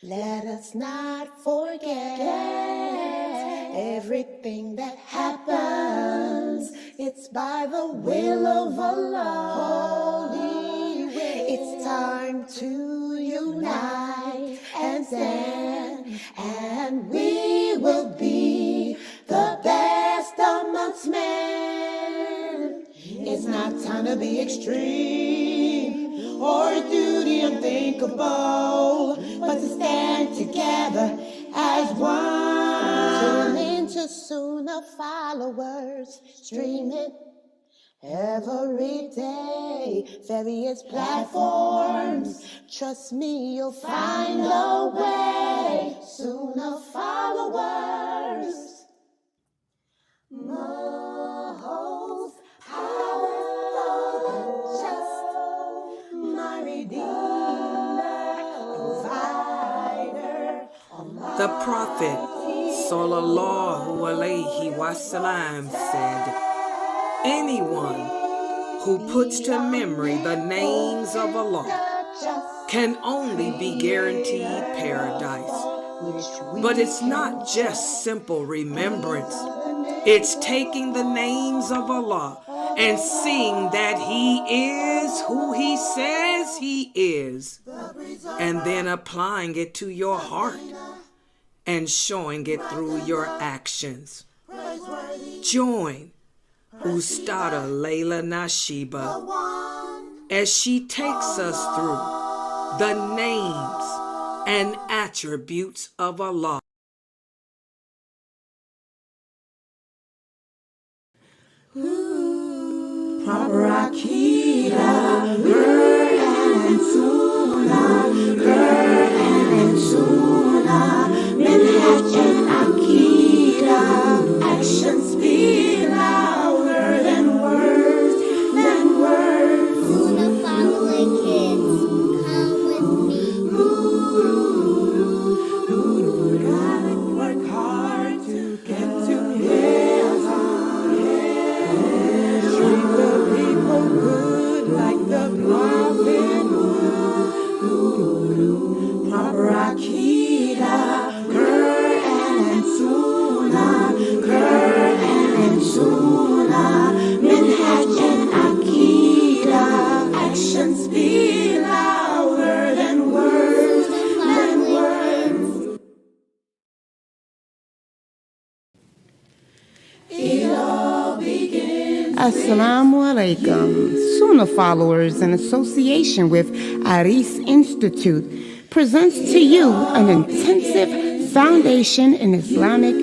Let us not forget everything that happens. It's by the will of Allah. Holy will. It's time to unite and stand, and we will be the best amongst men. It's not time to be extreme or do the unthinkable, but to stand together as one. Tune into Sunnah followers, streaming every day, various platforms. Trust me, you'll find a way. Sunnah followers, most powerful, just my Redeemer, provider. The Prophet Sallallahu Alaihi Wasallam said, anyone who puts to memory the names of Allah can only be guaranteed paradise. But it's not just simple remembrance. It's taking the names of Allah and seeing that He is who He says He is, and then applying it to your heart and showing it through your actions. Join Ustada Layla Nashiba as she takes us through the names and attributes of Allah. Proper Aqidah, Quran and Sunnah, Quran and Sunnah, Minhaj and Aqidah, actions speak louder than words, Sunnah following kids, come with me. Gotta work hard to get to heaven. Treat the people good like the prophet would. Proper Aqidah, Quran and Sunnah, Quran and Sunnah, Minhaj and Aqidah, actions speak louder than words, It all begins. Assalamu alaikum. Sunnah Followers, in association with Aris Institute, presents to you an intensive foundation in Islamic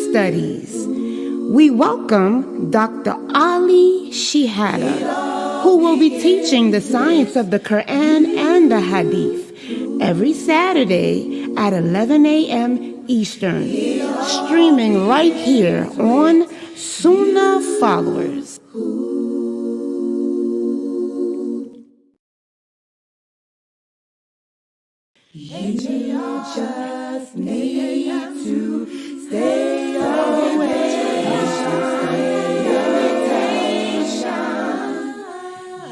studies. We welcome Dr. Ali Shihada, who will be teaching the science of the Quran and the Hadith every Saturday at 11 a.m. Eastern, streaming right here on Sunnah Followers. You just need to stay away.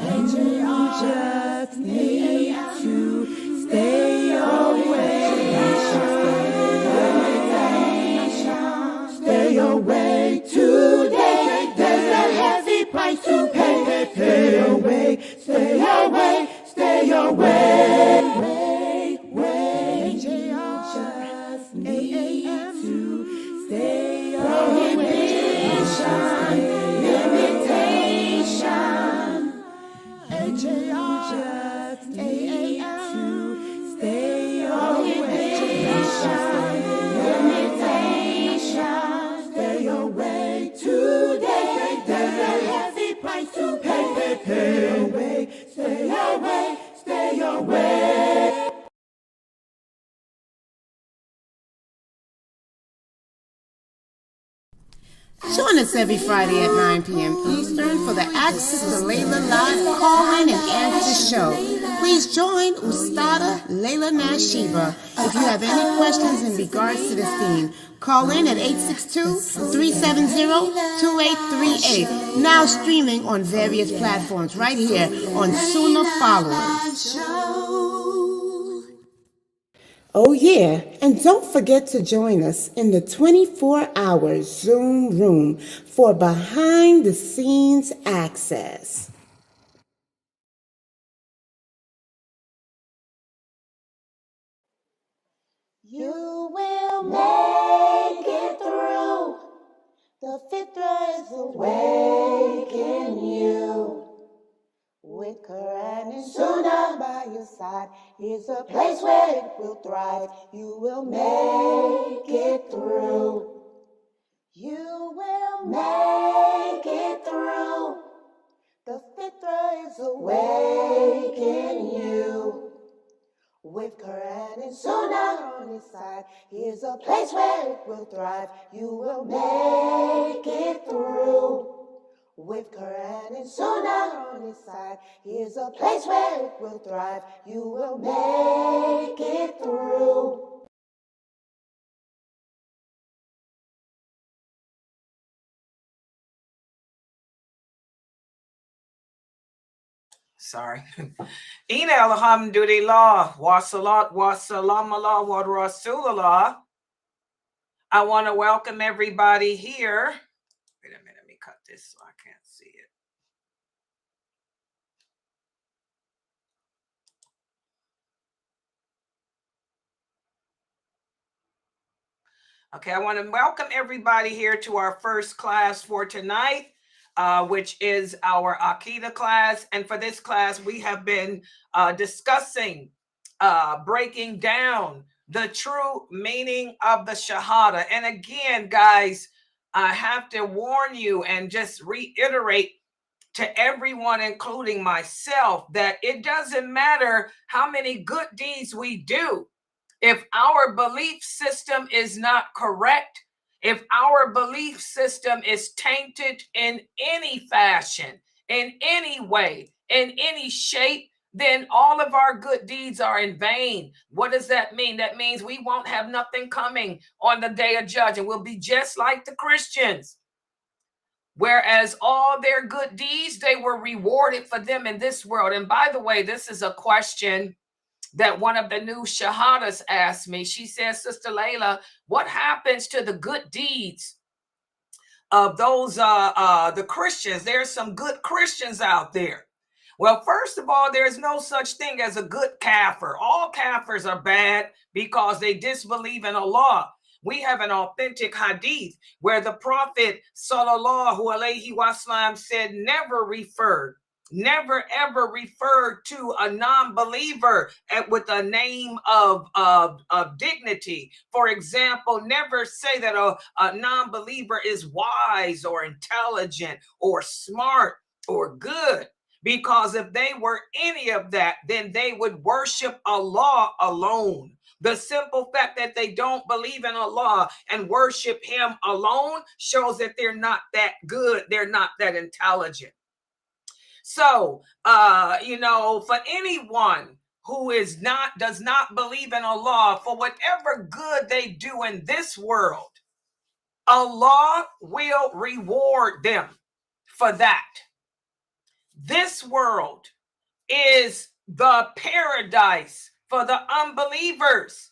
And you just need to stay away. Stay away today. There's a heavy price to pay. Stay away, stay away, stay away. Join us every Friday at 9 p.m. Eastern for the Access to Layla Live call-in and answer show. Please join Ustada Layla Nashiba. If you have any questions in regards to this theme, call in at 862-370-2838. Now streaming on various platforms right here on Sunnah Followers. Oh, yeah, and don't forget to join us in the 24-hour Zoom room for behind the scenes access. You will make it through. The fitra is awake in you. With Quran and Sunnah by your side, here's a place where it will thrive. You will make it through. You will make it through. The fitra is awake in you. With Quran and Sunnah on his side, here's a place where it will thrive. You will make it through. With Quran and Sunnah on his side, here's a place where it will thrive. You will make it through. Sorry. Ina alhamdulillah, wa salat, wa salam Allah, wa rasulallah. I want to welcome everybody here. Wait a minute, let me cut this so I can't see it. Okay, I want to welcome everybody here to our first class for tonight, which is our Aqidah class. And for this class, we have been discussing, breaking down the true meaning of the Shahada. And again, guys, I have to warn you and just reiterate to everyone, including myself, that it doesn't matter how many good deeds we do. If our belief system is not correct, if our belief system is tainted in any fashion, in any way, in any shape, then all of our good deeds are in vain. What does that mean? That means we won't have nothing coming on the day of judgment. We'll be just like the Christians. Whereas all their good deeds, they were rewarded for them in this world. And by the way, this is a question that one of the new shahadas asked me. She says, Sister Layla, what happens to the good deeds of those the Christians? There's some good Christians out there. Well, first of all, there's no such thing as a good kafir. All kafirs are bad because they disbelieve in Allah. We have an authentic hadith where the Prophet sallallahu alaihi wasallam said never ever referred to a non-believer with a name of dignity. For example, never say that a non-believer is wise or intelligent or smart or good, because if they were any of that, then they would worship Allah alone. The simple fact that they don't believe in Allah and worship him alone shows that they're not that good, they're not that intelligent. So, for anyone who does not believe in Allah, for whatever good they do in this world, Allah will reward them for that. This world is the paradise for the unbelievers.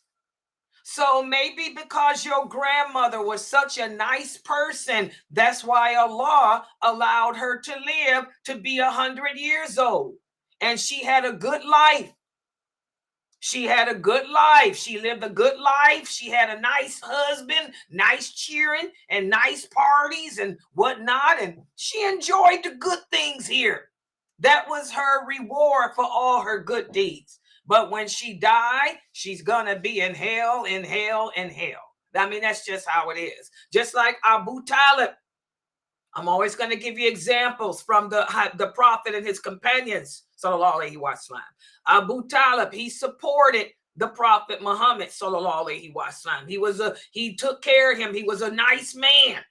So maybe because your grandmother was such a nice person, that's why Allah allowed her to live to be 100 years old. And she had a good life. She had a good life. She lived a good life. She had a nice husband, nice cheering, and nice parties and whatnot. And she enjoyed the good things here. That was her reward for all her good deeds. But when she died, she's going to be in hell, in hell, in hell. I mean, that's just how it is. Just like Abu Talib. I'm always going to give you examples from the Prophet and his companions, sallallahu alaihi wasallam. Abu Talib, he supported the Prophet Muhammad, sallallahu alaihi wasallam. He took care of him. He was a nice man.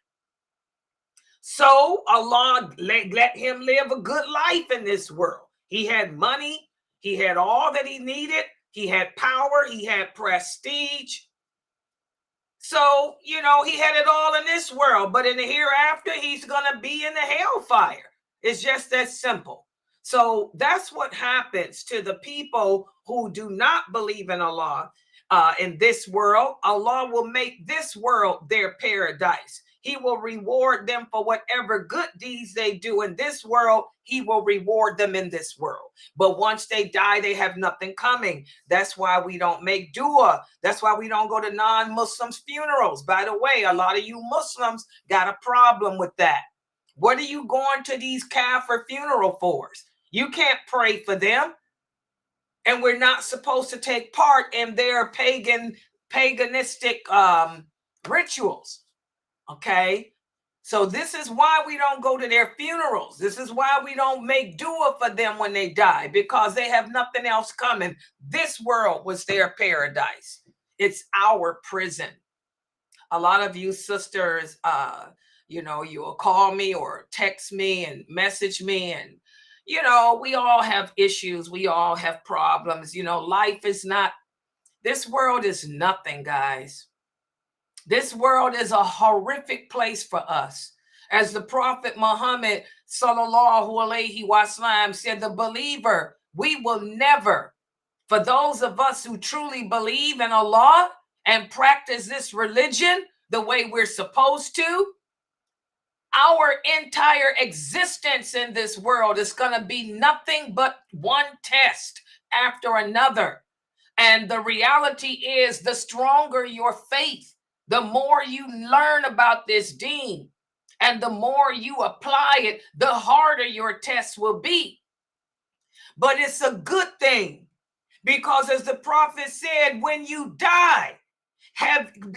So Allah let him live a good life in this world. He had money. He had all that he needed. He had power. He had prestige. So, he had it all in this world. But in the hereafter, he's going to be in the hellfire. It's just that simple. So that's what happens to the people who do not believe in Allah. in this world. Allah will make this world their paradise. He will reward them for whatever good deeds they do in this world. He will reward them in this world. But once they die, they have nothing coming. That's why we don't make dua. That's why we don't go to non-Muslims' funerals. By the way, a lot of you Muslims got a problem with that. What are you going to these kafir funeral for? You can't pray for them. And we're not supposed to take part in their paganistic rituals. Okay, so this is why we don't go to their funerals. This is why we don't make dua for them when they die, because they have nothing else coming. This world was their paradise. It's our prison. A lot of you sisters, you will call me or text me and message me, and we all have issues. We all have problems. Life is not, this world is nothing, guys. This world is a horrific place for us. As the Prophet Muhammad sallallahu alaihi wasallam said, the believer, we will never, for those of us who truly believe in Allah and practice this religion the way we're supposed to, our entire existence in this world is going to be nothing but one test after another. And the reality is, the stronger your faith, the more you learn about this deen, and the more you apply it, the harder your tests will be. But it's a good thing, because as the prophet said, when you die,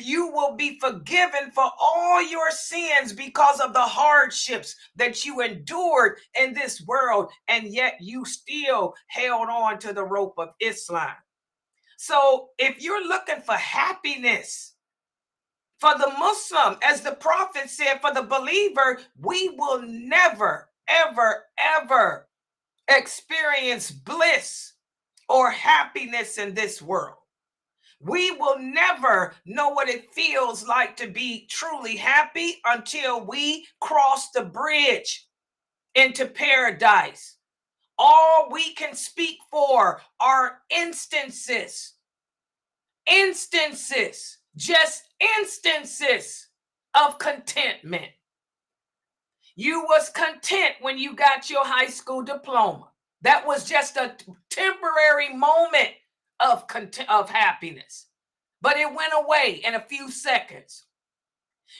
you will be forgiven for all your sins because of the hardships that you endured in this world, and yet you still held on to the rope of Islam. So if you're looking for happiness, for the Muslim, as the prophet said, for the believer, we will never, ever, ever experience bliss or happiness in this world. We will never know what it feels like to be truly happy until we cross the bridge into paradise. All we can speak for are instances, just instances of contentment. You was content when you got your high school diploma. That was just a temporary moment of happiness, but it went away in a few seconds.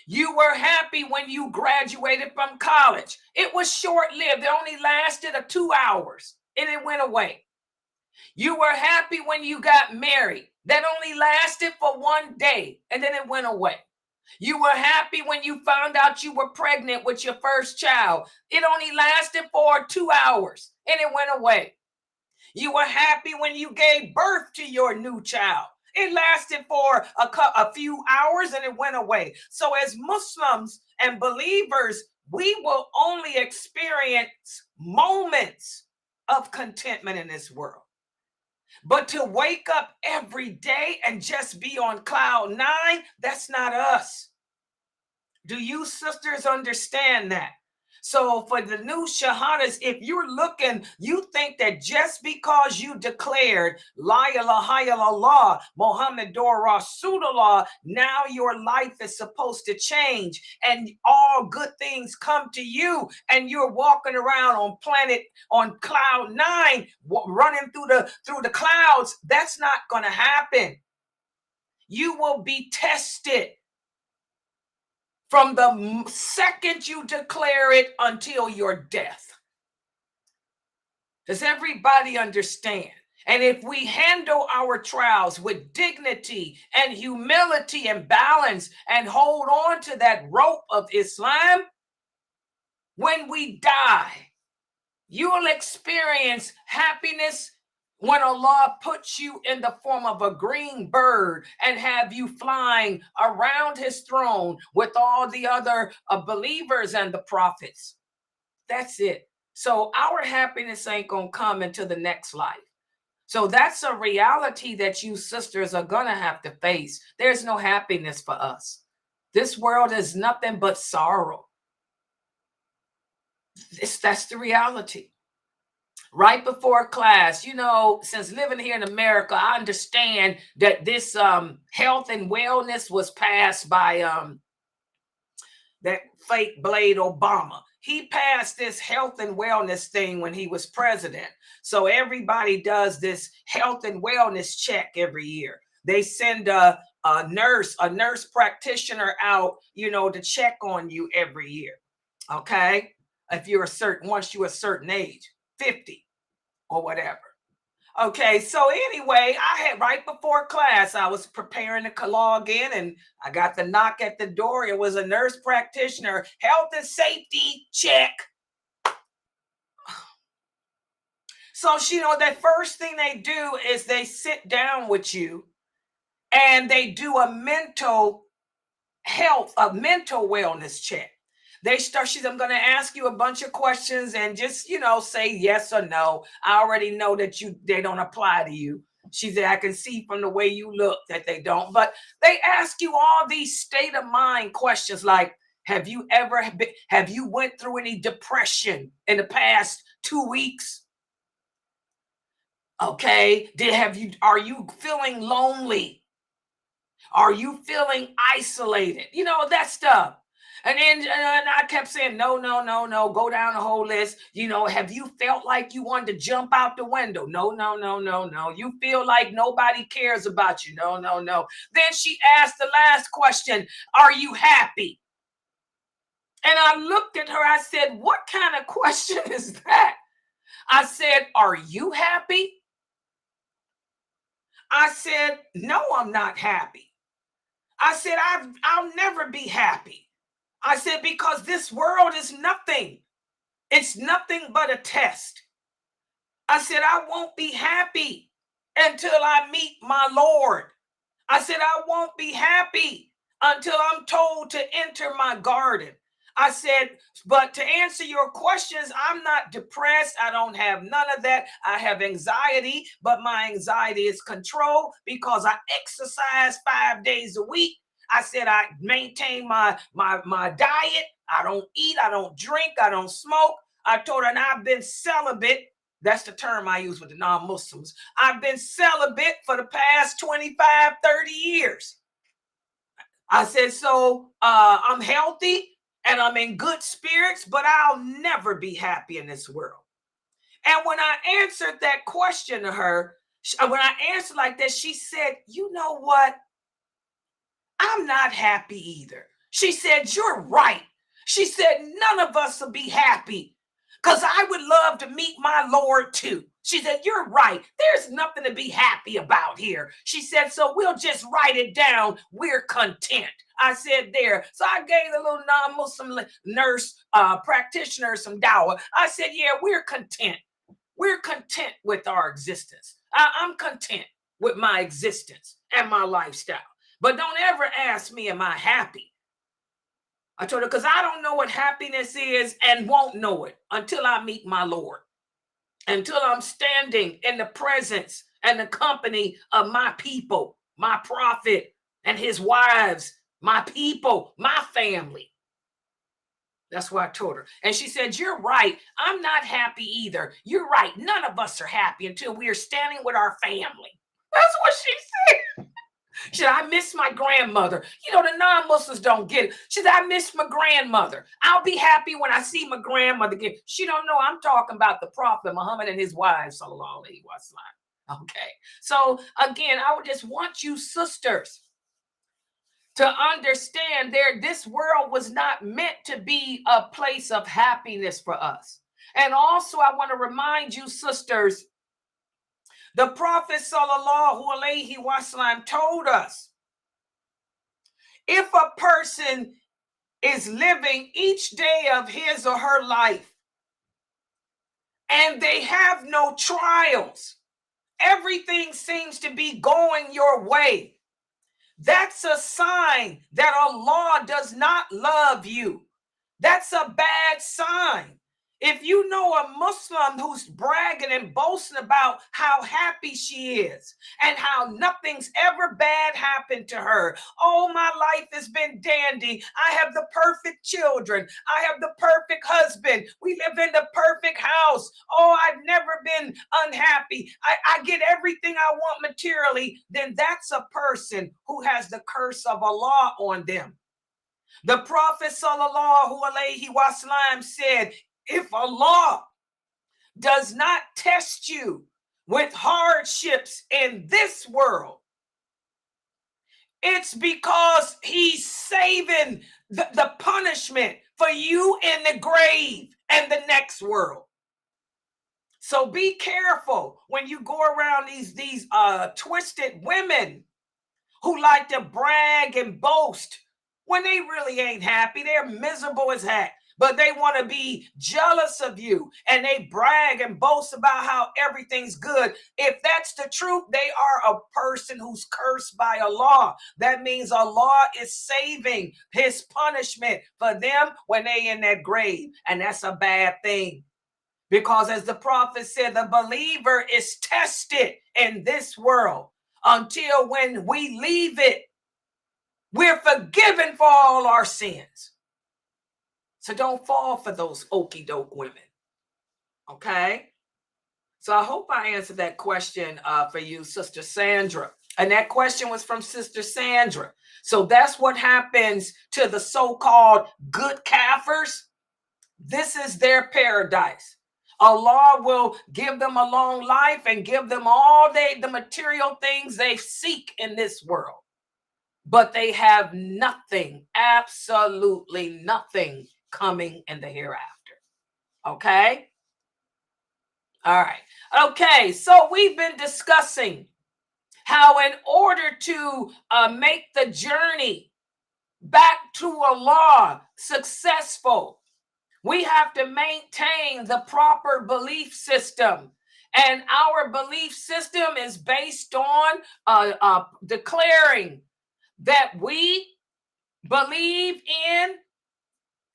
You were happy when you graduated from college. It was short-lived. It only lasted 2 hours and it went away. You were happy when you got married. That only lasted for 1 day and then it went away. You were happy when you found out you were pregnant with your first child. It only lasted for 2 hours and it went away. You were happy when you gave birth to your new child. It lasted for a few hours and it went away. So as Muslims and believers, we will only experience moments of contentment in this world. But to wake up every day and just be on cloud 9, that's not us. Do you sisters understand that? So for the new shahadas, if you're looking, you think that just because you declared La ilaha illallah, Muhammadur Rasulullah, now your life is supposed to change and all good things come to you and you're walking around on cloud 9, running through the clouds. That's not going to happen. You will be tested from the second you declare it until your death. Does everybody understand? And if we handle our trials with dignity and humility and balance and hold on to that rope of Islam, when we die, you will experience happiness when Allah puts you in the form of a green bird and have you flying around his throne with all the other believers and the prophets. That's it. So our happiness ain't going to come into the next life. So that's a reality that you sisters are going to have to face. There's no happiness for us. This world is nothing but sorrow. That's the reality. right before class. You know, since living here in America, I understand that this health and wellness was passed by that fake Blade Obama. He passed this health and wellness thing when he was president. So everybody does this health and wellness check every year. They send a nurse practitioner out, you know, to check on you every year. Okay. If you're once you're a certain age, 50 or whatever. Okay, so anyway, I had right before class, I was preparing to log in and I got the knock at the door. It was a nurse practitioner, health and safety check. So, you know, the first thing they do is they sit down with you and they do a mental wellness check. She said, I'm going to ask you a bunch of questions and just, you know, say yes or no. I already know that they don't apply to you. She said, I can see from the way you look that they don't. But they ask you all these state of mind questions like, have you went through any depression in the past 2 weeks? Okay. Are you feeling lonely? Are you feeling isolated? You know, that stuff. And then I kept saying, no, go down the whole list. You know, have you felt like you wanted to jump out the window? No. You feel like nobody cares about you? No. Then she asked the last question, are you happy? And I looked at her, I said, what kind of question is that? I said, are you happy? I said, no, I'm not happy. I said, I'll never be happy. I said, because this world is nothing. It's nothing but a test. I said, I won't be happy until I meet my Lord. I said, I won't be happy until I'm told to enter my garden. I said, but to answer your questions, I'm not depressed. I don't have none of that. I have anxiety, but my anxiety is controlled because I exercise 5 days a week. I said, I maintain my diet. I don't eat. I don't drink. I don't smoke. I told her, and I've been celibate. That's the term I use with the non-Muslims. I've been celibate for the past 25, 30 years. I said, so I'm healthy and I'm in good spirits, but I'll never be happy in this world. And when I answered that question to her, when I answered like that, she said, you know what? I'm not happy either. She said, you're right. She said, none of us will be happy because I would love to meet my Lord too. She said, you're right. There's nothing to be happy about here. She said, so we'll just write it down. We're content. I said there. So I gave the little non-Muslim nurse practitioner some dawah. I said, yeah, we're content. We're content with our existence. I'm content with my existence and my lifestyle. But don't ever ask me, am I happy? I told her, because I don't know what happiness is and won't know it until I meet my Lord. Until I'm standing in the presence and the company of my people, my prophet and his wives, my people, my family. That's what I told her. And she said, you're right. I'm not happy either. You're right. None of us are happy until we are standing with our family. That's what she said. She said, I miss my grandmother. You know, the non-Muslims don't get it. She said, I miss my grandmother. I'll be happy when I see my grandmother again. She don't know I'm talking about the Prophet Muhammad and his wives, sallallahu alaihi wasallam. Okay. So again, I would just want you sisters to understand this world was not meant to be a place of happiness for us. And also I want to remind you sisters, the Prophet sallallahu alaihi wasallam told us, if a person is living each day of his or her life and they have no trials, everything seems to be going your way, that's a sign that Allah does not love you. That's a bad sign. If you know a Muslim who's bragging and boasting about how happy she is and how nothing's ever bad happened to her. Oh, my life has been dandy. I have the perfect children. I have the perfect husband. We live in the perfect house. Oh, I've never been unhappy. I get everything I want materially. Then that's a person who has the curse of Allah on them. The Prophet sallallahu alaihi wasallam said, if Allah does not test you with hardships in this world, it's because he's saving the punishment for you in the grave and the next world. So be careful when you go around these twisted women who like to brag and boast when they really ain't happy. They're miserable as heck, but they want to be jealous of you, and they brag and boast about how everything's good. If that's the truth, they are a person who's cursed by Allah. That means Allah is saving his punishment for them when they in that grave, and that's a bad thing. Because as the prophet said, the believer is tested in this world until when we leave it, we're forgiven for all our sins. So don't fall for those okie doke women. Okay? So I hope I answered that question for you, Sister Sandra. And that question was from Sister Sandra. So that's what happens to the so-called good kafirs. This is their paradise. Allah will give them a long life and give them all the material things they seek in this world. But they have nothing, absolutely nothing coming in the hereafter. Okay? All right. Okay, so we've been discussing how in order to make the journey back to Allah successful, we have to maintain the proper belief system. And our belief system is based on declaring that we believe in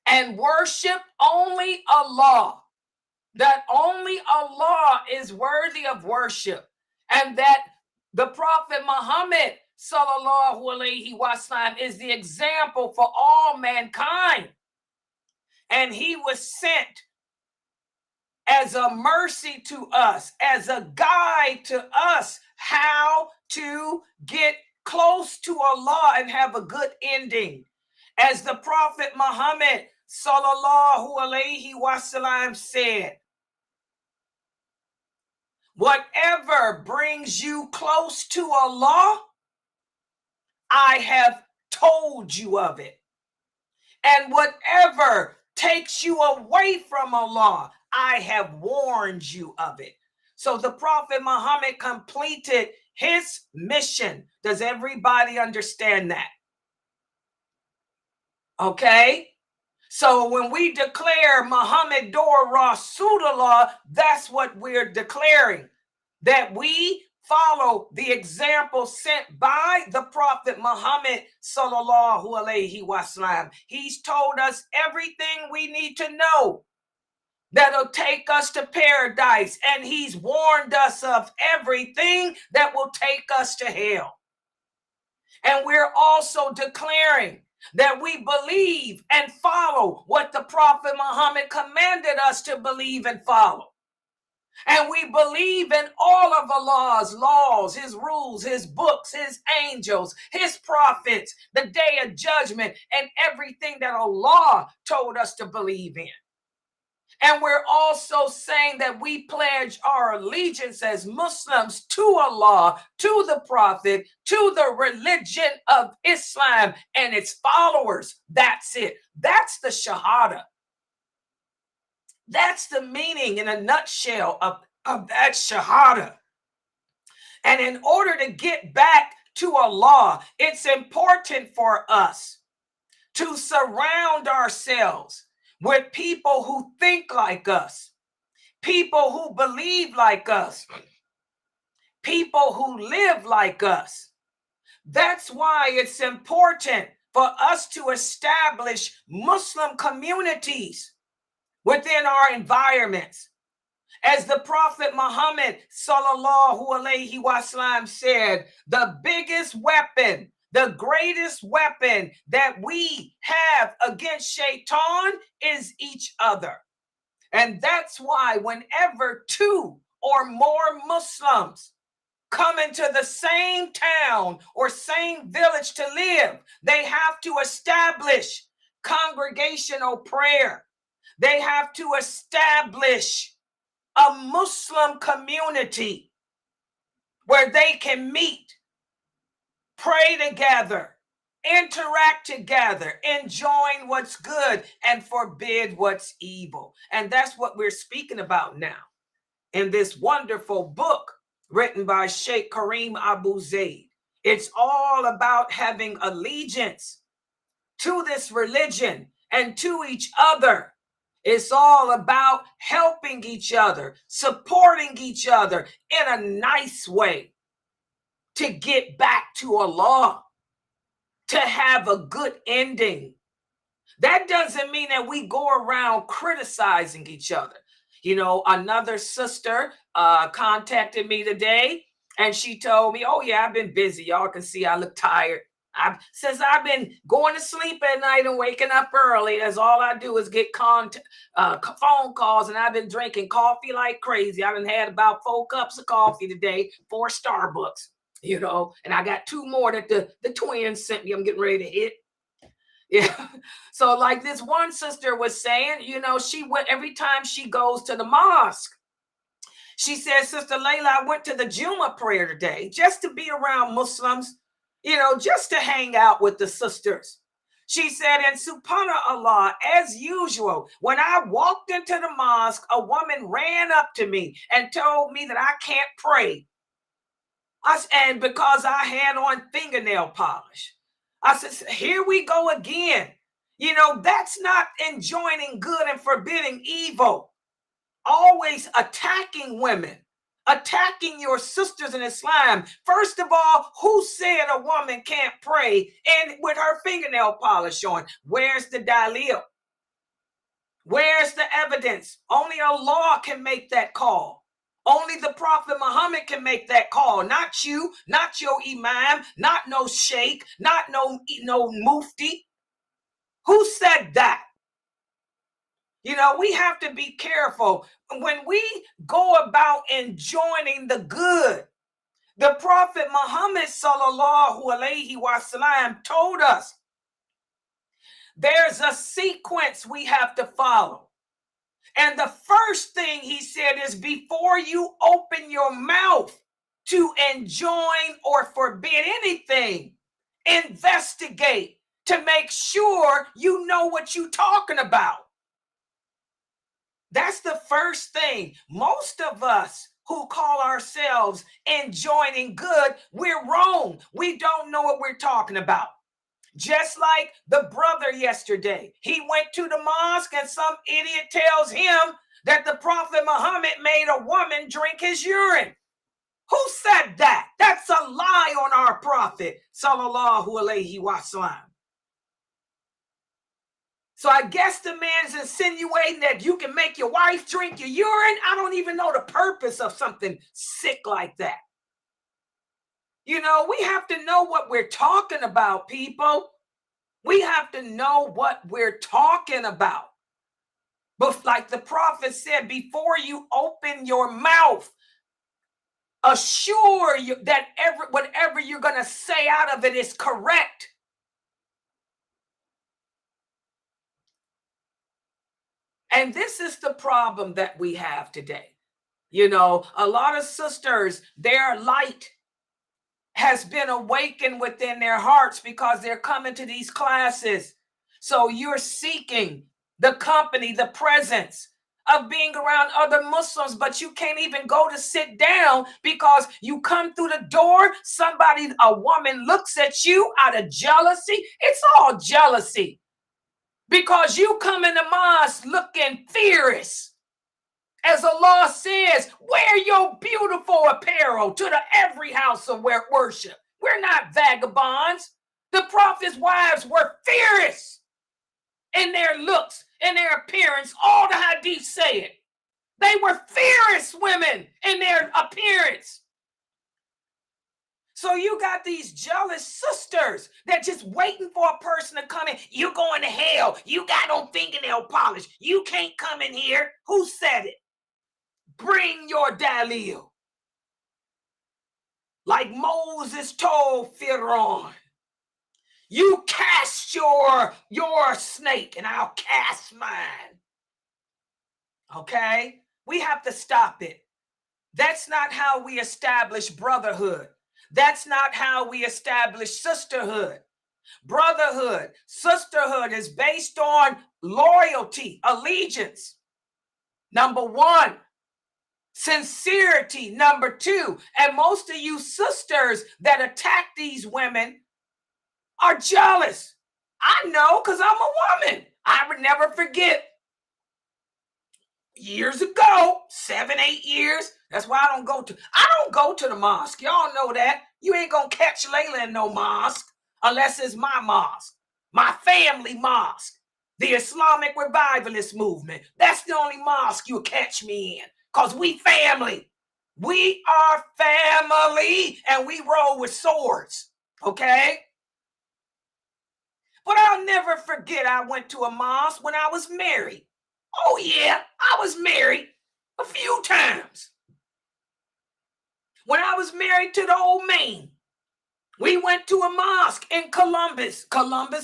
and worship only Allah, that only Allah is worthy of worship, and that the Prophet Muhammad sallallahu alaihi wasallam is the example for all mankind. And he was sent as a mercy to us, as a guide to us, how to get close to Allah and have a good ending. As the Prophet Muhammad sallallahu alaihi wasallam said, whatever brings you close to Allah, I have told you of it. And whatever takes you away from Allah, I have warned you of it. So the Prophet Muhammad completed his mission. Does everybody understand that? Okay? So when we declare Muhammad Dor Rasulullah, that's what we're declaring. That we follow the example sent by the Prophet Muhammad sallallahu alaihi wasallam. He's told us everything we need to know that'll take us to paradise, and he's warned us of everything that will take us to hell. And we're also declaring that we believe and follow what the Prophet Muhammad commanded us to believe and follow. And we believe in all of Allah's laws, his rules, his books, his angels, his prophets, the day of judgment, and everything that Allah told us to believe in. And we're also saying that we pledge our allegiance as Muslims to Allah, to the Prophet, to the religion of Islam and its followers. That's it. That's the Shahada. That's the meaning in a nutshell of that Shahada. And in order to get back to Allah, it's important for us to surround ourselves with people who think like us, people who believe like us, people who live like us. That's why it's important for us to establish Muslim communities within our environments. As the Prophet Muhammad sallallahu alaihi wasallam said, the biggest weapon, the greatest weapon that we have against shaitan is each other. And that's why whenever two or more Muslims come into the same town or same village to live, they have to establish congregational prayer. They have to establish a Muslim community where they can meet, pray together, interact together, enjoying what's good and forbid what's evil. And that's what we're speaking about now in this wonderful book written by Sheikh Kareem Abu Zaid. It's all about having allegiance to this religion and to each other. It's all about helping each other, supporting each other in a nice way to get back to Allah, to have a good ending. That doesn't mean that we go around criticizing each other. You know, another sister contacted me today and she told me, oh yeah, I've been busy. Y'all can see I look tired. Since I've been going to sleep at night and waking up early, that's all I do is get phone calls, and I've been drinking coffee like crazy. I've had about 4 cups of coffee today, 4 Starbucks, you know, and I got 2 more that the twins sent me. I'm getting ready to hit. Yeah. So like this one sister was saying, you know, she went every time she goes to the mosque. She said, Sister Layla, I went to the Juma prayer today just to be around Muslims, you know, just to hang out with the sisters. She said, and subhanAllah, as usual, when I walked into the mosque, a woman ran up to me and told me that I can't pray. And because I had on fingernail polish. I said, here we go again. You know, that's not enjoining good and forbidding evil. Always attacking women, attacking your sisters in Islam. First of all, who said a woman can't pray and with her fingernail polish on? Where's the dalil? Where's the evidence? Only Allah can make that call. Only the Prophet Muhammad can make that call. Not you, not your imam, not no sheikh, not no mufti. Who said that? You know, we have to be careful when we go about enjoining the good. The Prophet Muhammad sallallahu alaihi wasallam told us there's a sequence we have to follow. And the first thing he said is before you open your mouth to enjoin or forbid anything, investigate to make sure you know what you're talking about. That's the first thing. Most of us who call ourselves enjoining good, we're wrong. We don't know what we're talking about. Just like the brother yesterday, he went to the mosque and some idiot tells him that the Prophet Muhammad made a woman drink his urine. Who said that? That's a lie on our Prophet, sallallahu alaihi wasallam. So I guess the man's insinuating that you can make your wife drink your urine. I don't even know the purpose of something sick like that. You know, we have to know what we're talking about, people. We have to know what we're talking about. But like the prophet said, before you open your mouth, assure you that whatever you're going to say out of it is correct. And this is the problem that we have today. You know, a lot of sisters, their light has been awakened within their hearts because they're coming to these classes. So you're seeking the company, the presence of being around other Muslims, but you can't even go to sit down because you come through the door, a woman looks at you out of jealousy. It's all jealousy. Because you come in the mosque looking fierce. As Allah says, wear your beautiful apparel to every house of worship. We're not vagabonds. The Prophet's wives were fierce. in their looks, in their appearance. All the hadiths say it. They were fierce women in their appearance. So you got these jealous sisters that just waiting for a person to come in. You're going to hell. You got on fingernail polish. You can't come in here. Who said it? Bring your dalil. Like Moses told Pharaoh, you cast your snake and I'll cast mine. Okay? We have to stop it. That's not how we establish brotherhood. That's not how we establish sisterhood. Brotherhood, sisterhood is based on loyalty, allegiance. Number one, sincerity. Number two, and most of you sisters that attack these women are jealous. I know, because I'm a woman. I would never forget. Years ago, 7, 8 years. That's why I don't go to the mosque. Y'all know that. You ain't gonna catch Layla in no mosque unless it's my mosque, my family mosque, the Islamic revivalist movement. That's the only mosque you'll catch me in, because we family. We are family, and we roll with swords, okay? But I'll never forget, I went to a mosque when I was married. Oh yeah, I was married a few times. When I was married to the old man, we went to a mosque in Columbus,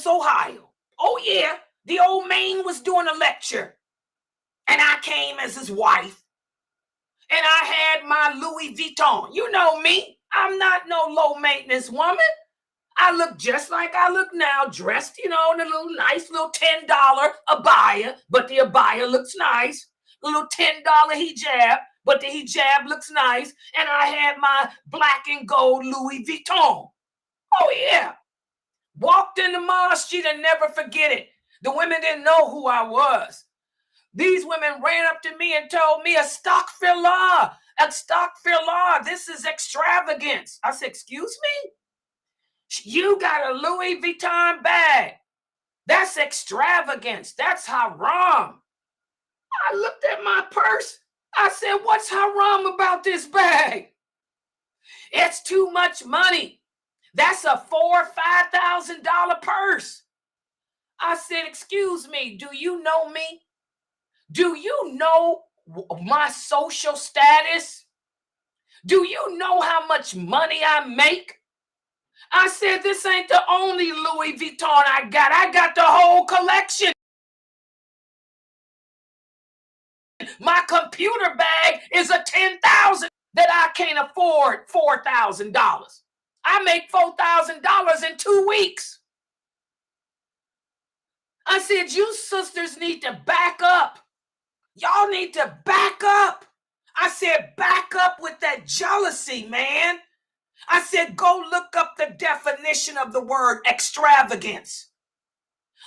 Ohio. Oh yeah, the old man was doing a lecture, and I came as his wife, and I had my Louis Vuitton. You know me, I'm not no low maintenance woman. I look just like I look now, dressed, in a little nice little $10 abaya, but the abaya looks nice. A little $10 hijab, but the hijab looks nice. And I had my black and gold Louis Vuitton. Oh, yeah. Walked in the mosque, she'd never forget it. The women didn't know who I was. These women ran up to me and told me, Astaghfirullah, this is extravagance. I said, excuse me? You got a Louis Vuitton bag. That's extravagance. That's haram. I looked at my purse. I said, what's haram about this bag? It's too much money. That's a $4,000 or $5,000 purse. I said, excuse me, do you know me? Do you know my social status? Do you know how much money I make? I said, this ain't the only Louis Vuitton I got. I got the whole collection. My computer bag is a $10,000 that I can't afford $4,000. I make $4,000 in 2 weeks. I said, you sisters need to back up. Y'all need to back up. I said, back up with that jealousy, man. I said, go look up the definition of the word extravagance.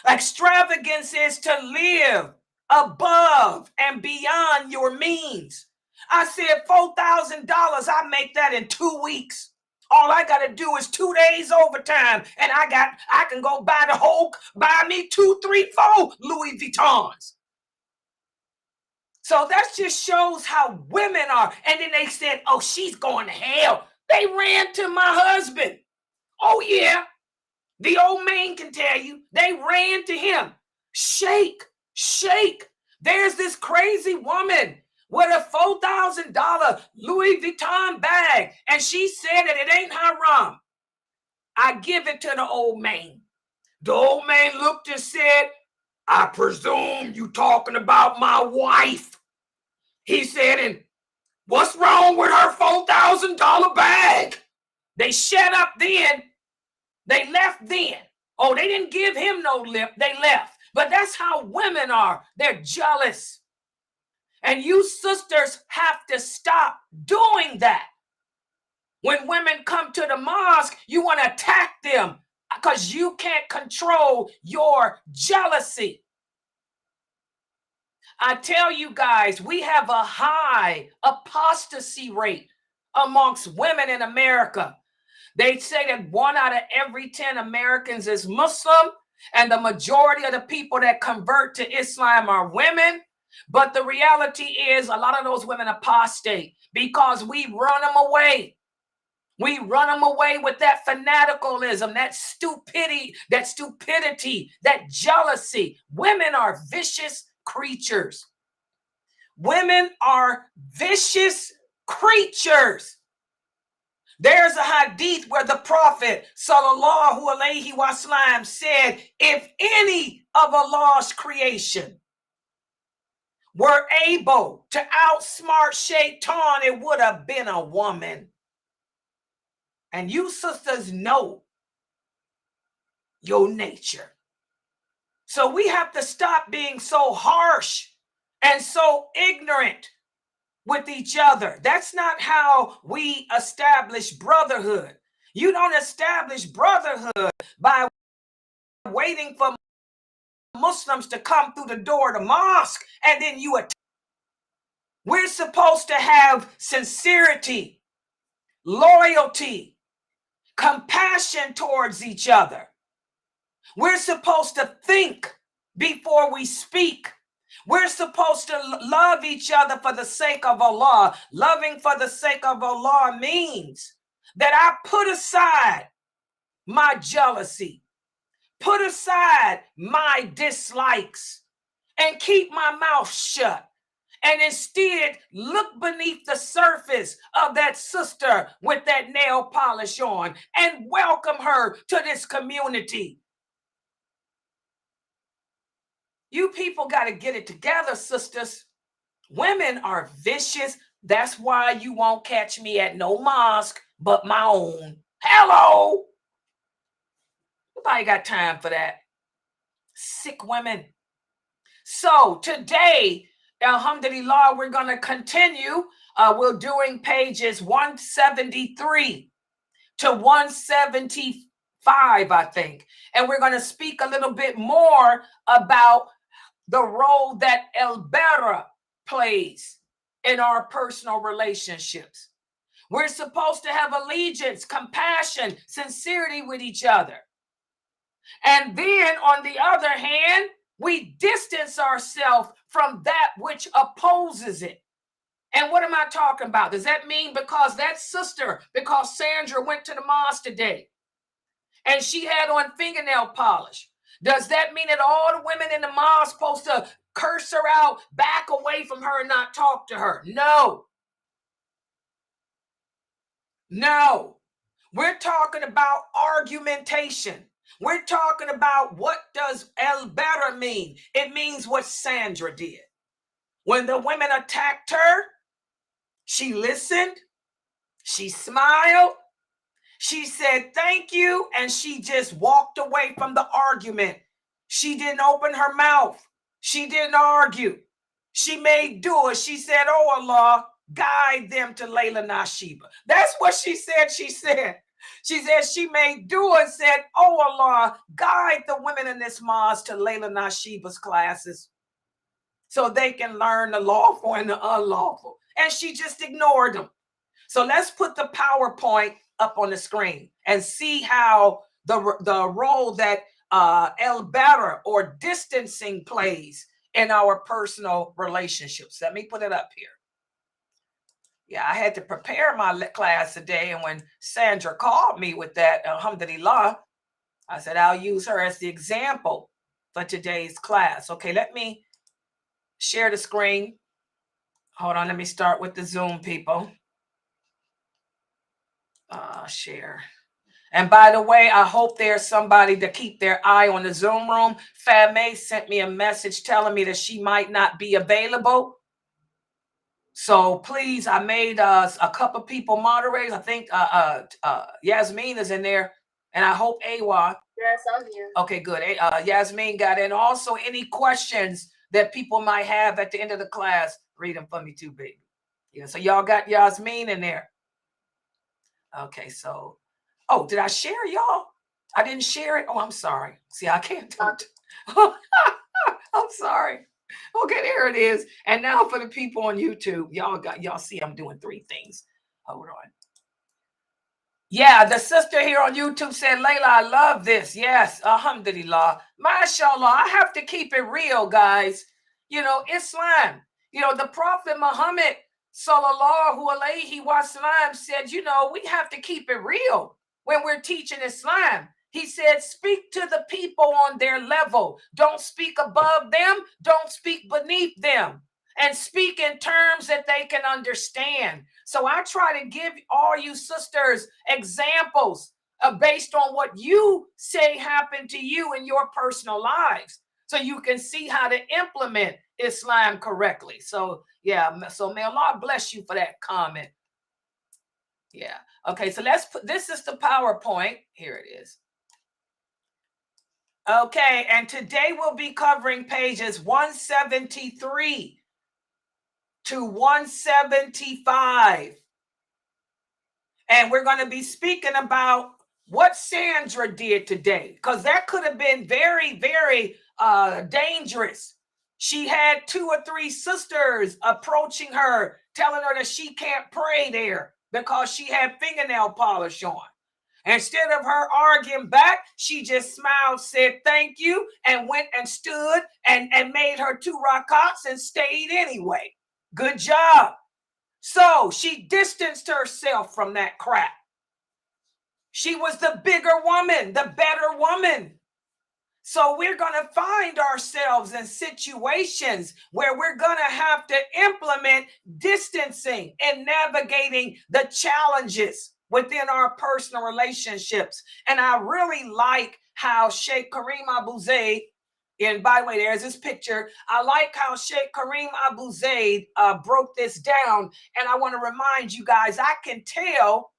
Extravagance is to live above and beyond your means. I said, $4,000, I make that in 2 weeks. All I got to do is 2 days overtime, and I can go buy me 2, 3, 4 Louis Vuittons. So that just shows how women are. And then they said, oh, she's going to hell. They ran to my husband. Oh, yeah. The old man can tell you. They ran to him. Shake. There's this crazy woman with a $4,000 Louis Vuitton bag. And she said that it ain't haram. I give it to the old man. The old man looked and said, I presume you talking about my wife. He said, and what's wrong with her $4,000 bag? They shut up then. They left then. Oh, they didn't give him no lip. They left. But that's how women are. They're jealous. And you sisters have to stop doing that. When women come to the mosque, you want to attack them because you can't control your jealousy. I tell you guys, we have a high apostasy rate amongst women in America. They say that 1 out of every 10 Americans is Muslim, And the majority of the people that convert to Islam are women. But the reality is a lot of those women apostate because we run them away. We run them away with that fanaticalism, that stupidity, that jealousy. Women are vicious creatures. Women are vicious creatures. There's a hadith where the Prophet sallallahu alaihi wasallam said, if any of Allah's creation were able to outsmart Shaitan, it would have been a woman. And you sisters know your nature. So we have to stop being so harsh and so ignorant with each other. That's not how we establish brotherhood. You don't establish brotherhood by waiting for Muslims to come through the door of the mosque and then you attack. We're supposed to have sincerity, loyalty, compassion towards each other. We're supposed to think before we speak. We're supposed to love each other for the sake of Allah. Loving for the sake of Allah means that I put aside my jealousy, put aside my dislikes, and keep my mouth shut. And instead, look beneath the surface of that sister with that nail polish on and welcome her to this community. You people got to get it together, sisters. Women are vicious. That's why you won't catch me at no mosque but my own. Hello. Nobody got time for that. Sick women. So today, alhamdulillah, we're going to continue. We're doing pages 173 to 175, I think. And we're going to speak a little bit more about the role that Wal Bara plays in our personal relationships. We're supposed to have allegiance, compassion, sincerity with each other. And then on the other hand, we distance ourselves from that which opposes it. And what am I talking about? Does that mean because Sandra went to the mosque today and she had on fingernail polish, does that mean that all the women in the mosque supposed to curse her out, back away from her, and not talk to her? No. No. We're talking about argumentation. We're talking about what does Wal Bara mean? It means what Sandra did. When the women attacked her, she listened, she smiled, she said thank you, and she just walked away from the argument. She didn't open her mouth. She didn't argue. She made dua. She said, oh Allah, guide them to Layla Nashiba. That's what she said. She said she made dua and said, oh Allah, guide the women in this mosque to Layla Nashiba's classes so they can learn the lawful and the unlawful. And she just ignored them. So let's put the PowerPoint up on the screen and see how the role that Wal Bara or distancing plays in our personal relationships. Let me put it up here. Yeah, I had to prepare my class today, and when Sandra called me with that, alhamdulillah, I said I'll use her as the example for today's class. Okay, let me share the screen. Hold on, let me start with the Zoom people. Share. And by the way, I hope there's somebody to keep their eye on the Zoom room. Fame sent me a message telling me that she might not be available. So please, I made a couple people moderators. I think Yasmin is in there, and I hope Awa. Yes, I'm here. Okay, good. Yasmin got in. Also, any questions that people might have at the end of the class, read them for me too, baby. Yeah, so y'all got Yasmin in there. Okay, so, oh, did I share, y'all? I didn't share it. Oh, I'm sorry. See, I can't do it. I'm sorry. Okay, there it is. And now for the people on YouTube, y'all see I'm doing three things. Hold on. Yeah, the sister here on YouTube said, Layla, I love this. Yes, alhamdulillah. MashaAllah, I have to keep it real, guys. You know, Islam, you know, the Prophet Muhammad, sallallahu alaihi wasallam, said, you know, we have to keep it real when we're teaching Islam. He said, speak to the people on their level. Don't speak above them. Don't speak beneath them. And speak in terms that they can understand. So I try to give all you sisters examples based on what you say happened to you in your personal lives, so you can see how to implement Islam correctly. So yeah, so may Allah bless you for that comment. Yeah. Okay, so let's put, this is the PowerPoint. Here it is. Okay, and today we'll be covering pages 173 to 175. And we're going to be speaking about what Sandra did today, because that could have been very, very dangerous. She had 2 or 3 sisters approaching her, telling her that she can't pray there because she had fingernail polish on. Instead of her arguing back, she just smiled, said thank you, and went and stood and made her 2 rakats and stayed anyway. Good job. So she distanced herself from that crap. She was the bigger woman, the better woman. So we're going to find ourselves in situations where we're going to have to implement distancing and navigating the challenges within our personal relationships. And I really like how Sheikh Kareem Abu Zaid, and by the way, there's this picture. I like how Sheikh Kareem Abu Zaid broke this down. And I want to remind you guys, I can tell,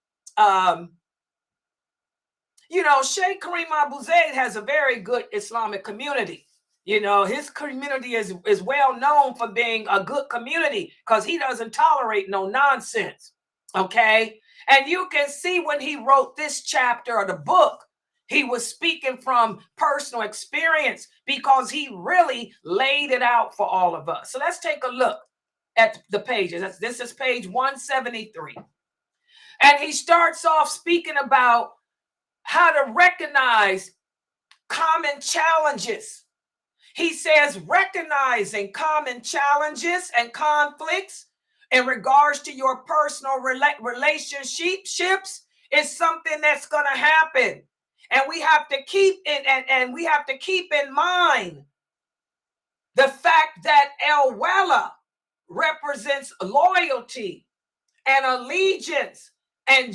you know, Sheikh Kareem Abu Zaid has a very good Islamic community. You know, his community is well known for being a good community because he doesn't tolerate no nonsense. Okay. And you can see when he wrote this chapter of the book, he was speaking from personal experience because he really laid it out for all of us. So let's take a look at the pages. This is page 173. And he starts off speaking about how to recognize common challenges. He says recognizing common challenges and conflicts in regards to your personal relationships is something that's going to happen. And we have to keep it, and we have to keep in mind the fact that El Wala represents loyalty and allegiance and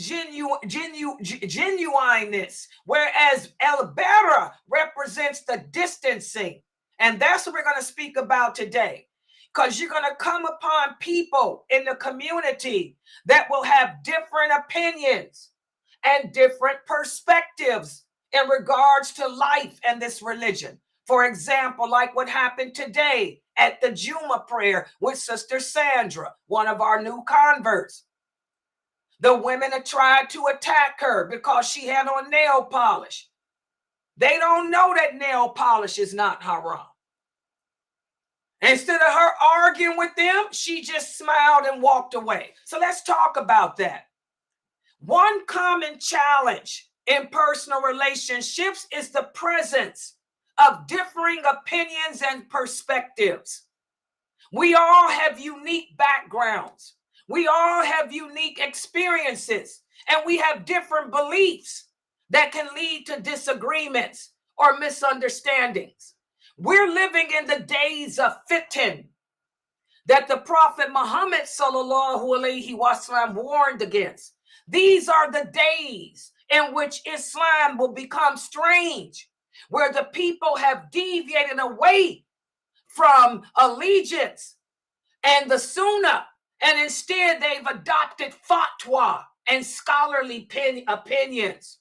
genuineness, whereas El Bara represents the distancing. And that's what we're going to speak about today, because you're going to come upon people in the community that will have different opinions and different perspectives in regards to life and this religion. For example, like what happened today at the Juma prayer with Sister Sandra, one of our new converts. The women have tried to attack her because she had on nail polish. They don't know that nail polish is not haram. Instead of her arguing with them, she just smiled and walked away. So let's talk about that. One common challenge in personal relationships is the presence of differing opinions and perspectives. We all have unique backgrounds. We all have unique experiences, and we have different beliefs that can lead to disagreements or misunderstandings. We're living in the days of fitan that the Prophet Muhammad sallallahu alaihi wasallam warned against. These are the days in which Islam will become strange, where the people have deviated away from allegiance and the Sunnah, and instead they've adopted fatwa and scholarly opinions.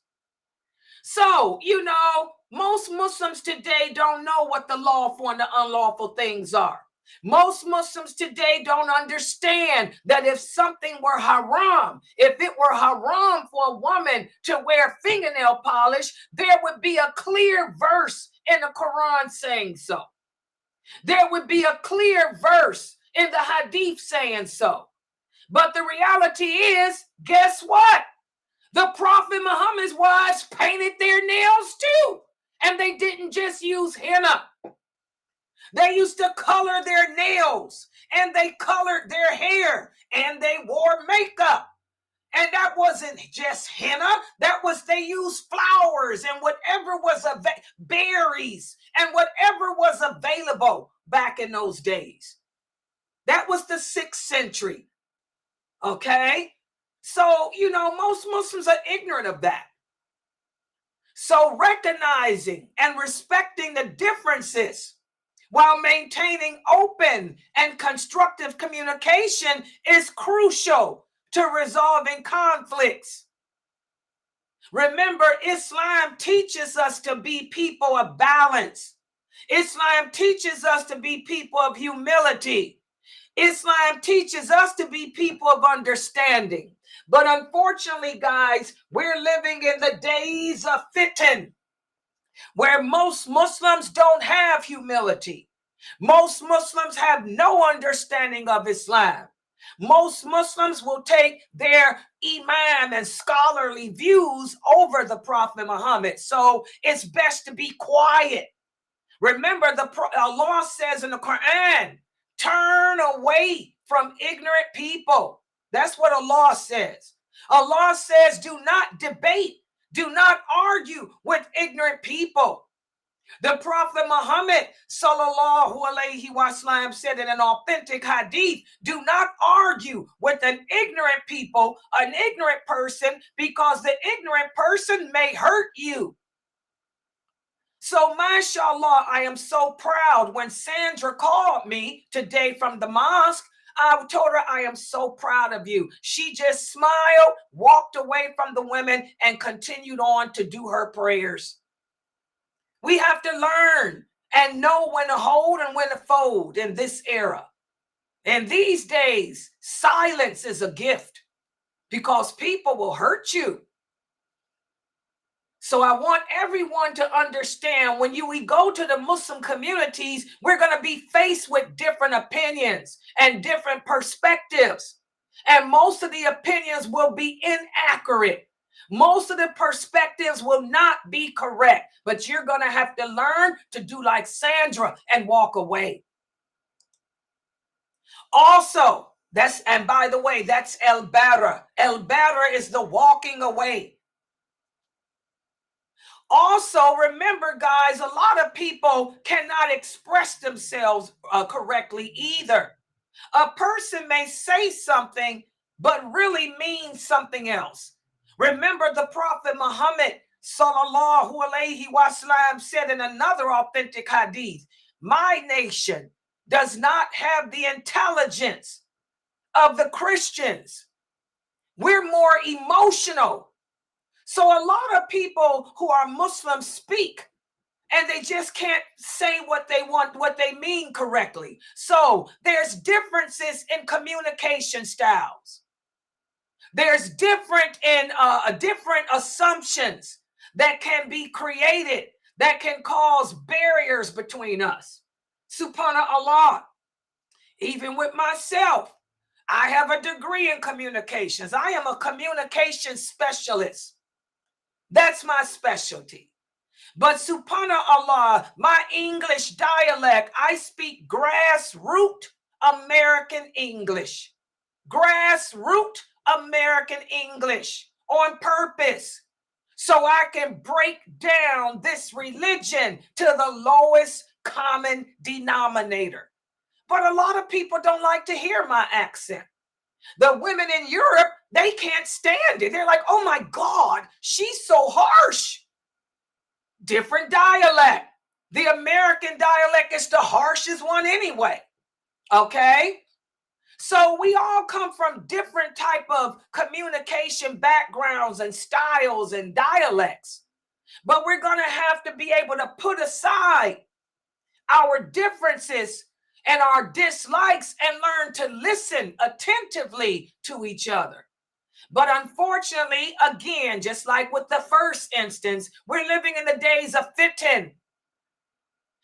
So, you know, most Muslims today don't know what the lawful and the unlawful things are. Most Muslims today don't understand that if something were haram, if it were haram for a woman to wear fingernail polish, there would be a clear verse in the Quran saying so. There would be a clear verse in the hadith saying so. But the reality is, guess what? The Prophet Muhammad's wives painted their nails too. And they didn't just use henna. They used to color their nails, and they colored their hair, and they wore makeup. And that wasn't just henna. That was, they used flowers and whatever was berries and whatever was available back in those days. That was the 6th century. Okay? So, most Muslims are ignorant of that. So recognizing and respecting the differences while maintaining open and constructive communication is crucial to resolving conflicts. Remember, Islam teaches us to be people of balance. Islam teaches us to be people of humility. Islam teaches us to be people of understanding. But unfortunately, guys, we're living in the days of fitan, where most Muslims don't have humility. Most Muslims have no understanding of Islam. Most Muslims will take their imam and scholarly views over the Prophet Muhammad. So it's best to be quiet. Remember, Allah says in the Quran, turn away from ignorant people. That's what Allah says. Allah says, do not debate, do not argue with ignorant people. The Prophet Muhammad sallallahu alaihi wasallam said in an authentic hadith, do not argue with an ignorant person, because the ignorant person may hurt you. So, mashallah, I am so proud. When Sandra called me today from the mosque, I told her, I am so proud of you. She just smiled, walked away from the women, and continued on to do her prayers. We have to learn and know when to hold and when to fold in this era. And these days, silence is a gift, because people will hurt you. So I want everyone to understand, when we go to the Muslim communities, we're going to be faced with different opinions and different perspectives. And most of the opinions will be inaccurate. Most of the perspectives will not be correct, but you're going to have to learn to do like Sandra and walk away. Also, and by the way, that's Al Bara. Al Bara is the walking away. Also, remember, guys, a lot of people cannot express themselves correctly either. A person may say something, but really mean something else. Remember, the Prophet Muhammad sallallahu alaihi wasallam said in another authentic hadith, my nation does not have the intelligence of the Christians. We're more emotional. So a lot of people who are Muslims speak, and they just can't say what they want, what they mean correctly. So there's differences in communication styles. There's different assumptions that can be created that can cause barriers between us. Subhanallah. Even with myself, I have a degree in communications. I am a communication specialist. That's my specialty. But subhanallah, my English dialect, I speak grassroots American English. Grassroots American English on purpose, so I can break down this religion to the lowest common denominator. But a lot of people don't like to hear my accent. The women in Europe, they can't stand it. They're like, oh my God, she's so harsh. Different dialect. The American dialect is the harshest one anyway. Okay? So we all come from different type of communication backgrounds and styles and dialects. But we're going to have to be able to put aside our differences and our dislikes and learn to listen attentively to each other. But unfortunately, again, just like with the first instance, we're living in the days of fitan.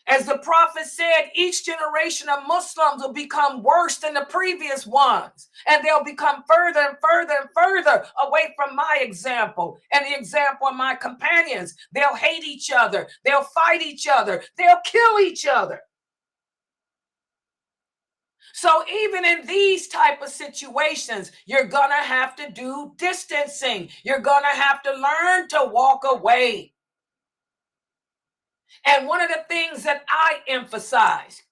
As the prophet said, each generation of Muslims will become worse than the previous ones, and they'll become further and further and further away from my example and the example of my companions. They'll hate each other. They'll fight each other. They'll kill each other. So even in these type of situations, you're going to have to do distancing. You're going to have to learn to walk away. And one of the things that I emphasize,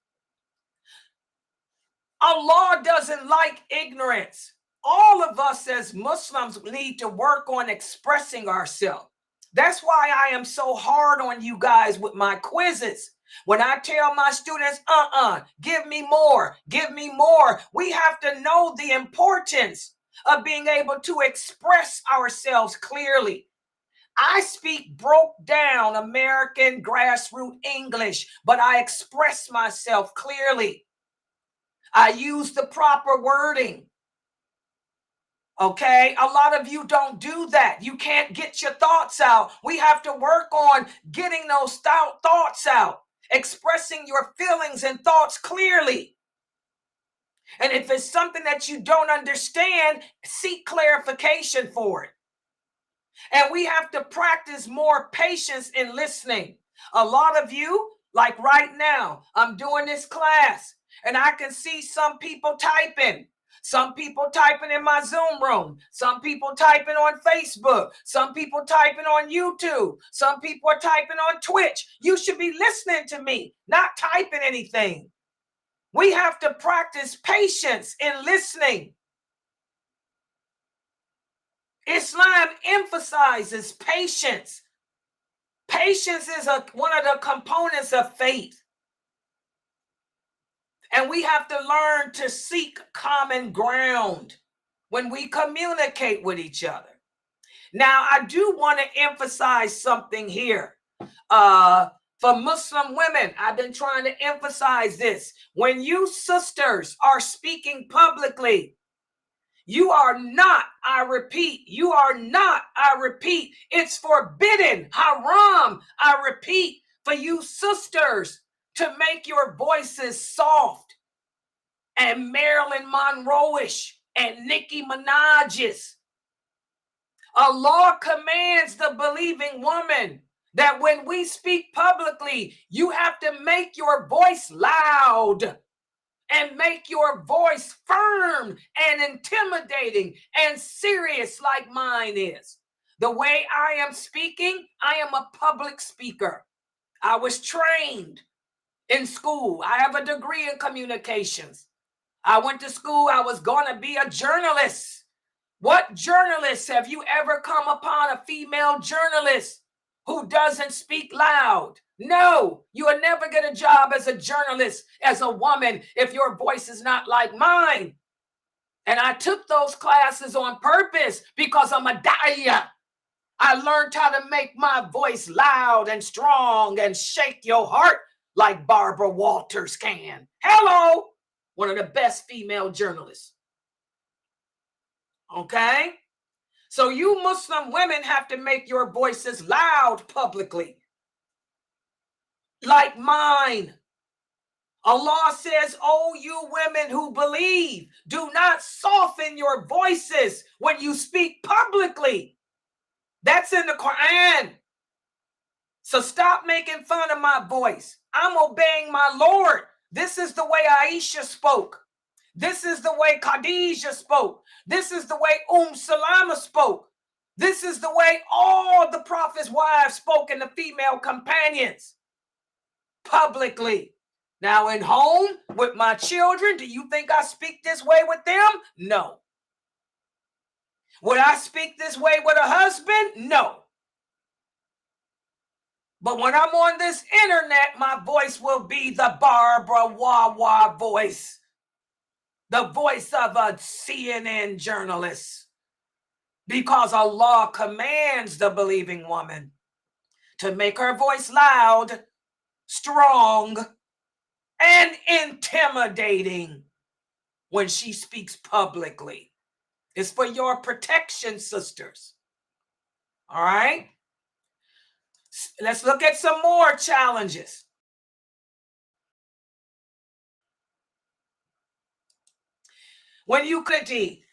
Allah doesn't like ignorance. All of us as Muslims need to work on expressing ourselves. That's why I am so hard on you guys with my quizzes. When I tell my students, give me more, give me more. We have to know the importance of being able to express ourselves clearly. I speak broke down American grassroots English, but I express myself clearly. I use the proper wording. Okay, a lot of you don't do that. You can't get your thoughts out. We have to work on getting those thoughts out, expressing your feelings and thoughts clearly. And if it's something that you don't understand, seek clarification for it. And we have to practice more patience in listening. A lot of you, like right now, I'm doing this class and I can see some people typing. Some people typing in my Zoom room. Some people typing on Facebook. Some people typing on YouTube. Some people are typing on Twitch. You should be listening to me, not typing anything. We have to practice patience in listening. Islam emphasizes patience. Patience is one of the components of faith. And we have to learn to seek common ground when we communicate with each other. Now, I do want to emphasize something here. For Muslim women, I've been trying to emphasize this. When you sisters are speaking publicly, you are not, I repeat, you are not, I repeat, it's forbidden, haram, I repeat, for you sisters to make your voices soft and Marilyn Monroe-ish and Nicki Minaj-ish. Allah commands the believing woman that when we speak publicly, you have to make your voice loud and make your voice firm and intimidating and serious like mine is. The way I am speaking, I am a public speaker. I was trained in school. I have a degree in communications. I went to school. I was going to be a journalist. What journalist have you ever come upon a female journalist who doesn't speak loud? No, you will never get a job as a journalist, as a woman, if your voice is not like mine. And I took those classes on purpose because I'm a da'iyah. I learned how to make my voice loud and strong and shake your heart like Barbara Walters can. Hello, one of the best female journalists. Okay? So you Muslim women have to make your voices loud publicly, like mine. Allah says, oh, you women who believe, do not soften your voices when you speak publicly. That's in the Quran. So stop making fun of my voice. I'm obeying my Lord. This is the way Aisha spoke. This is the way Khadijah spoke. This is the way Salama spoke. This is the way all the Prophet's wives spoke and the female companions publicly. Now in home with my children, do you think I speak this way with them? No. Would I speak this way with a husband? No. But when I'm on this internet, my voice will be the Barbara Wawa voice. The voice of a CNN journalist. Because Allah commands the believing woman to make her voice loud, strong, and intimidating when she speaks publicly. It's for your protection, sisters. All right? Let's look at some more challenges. When you critique,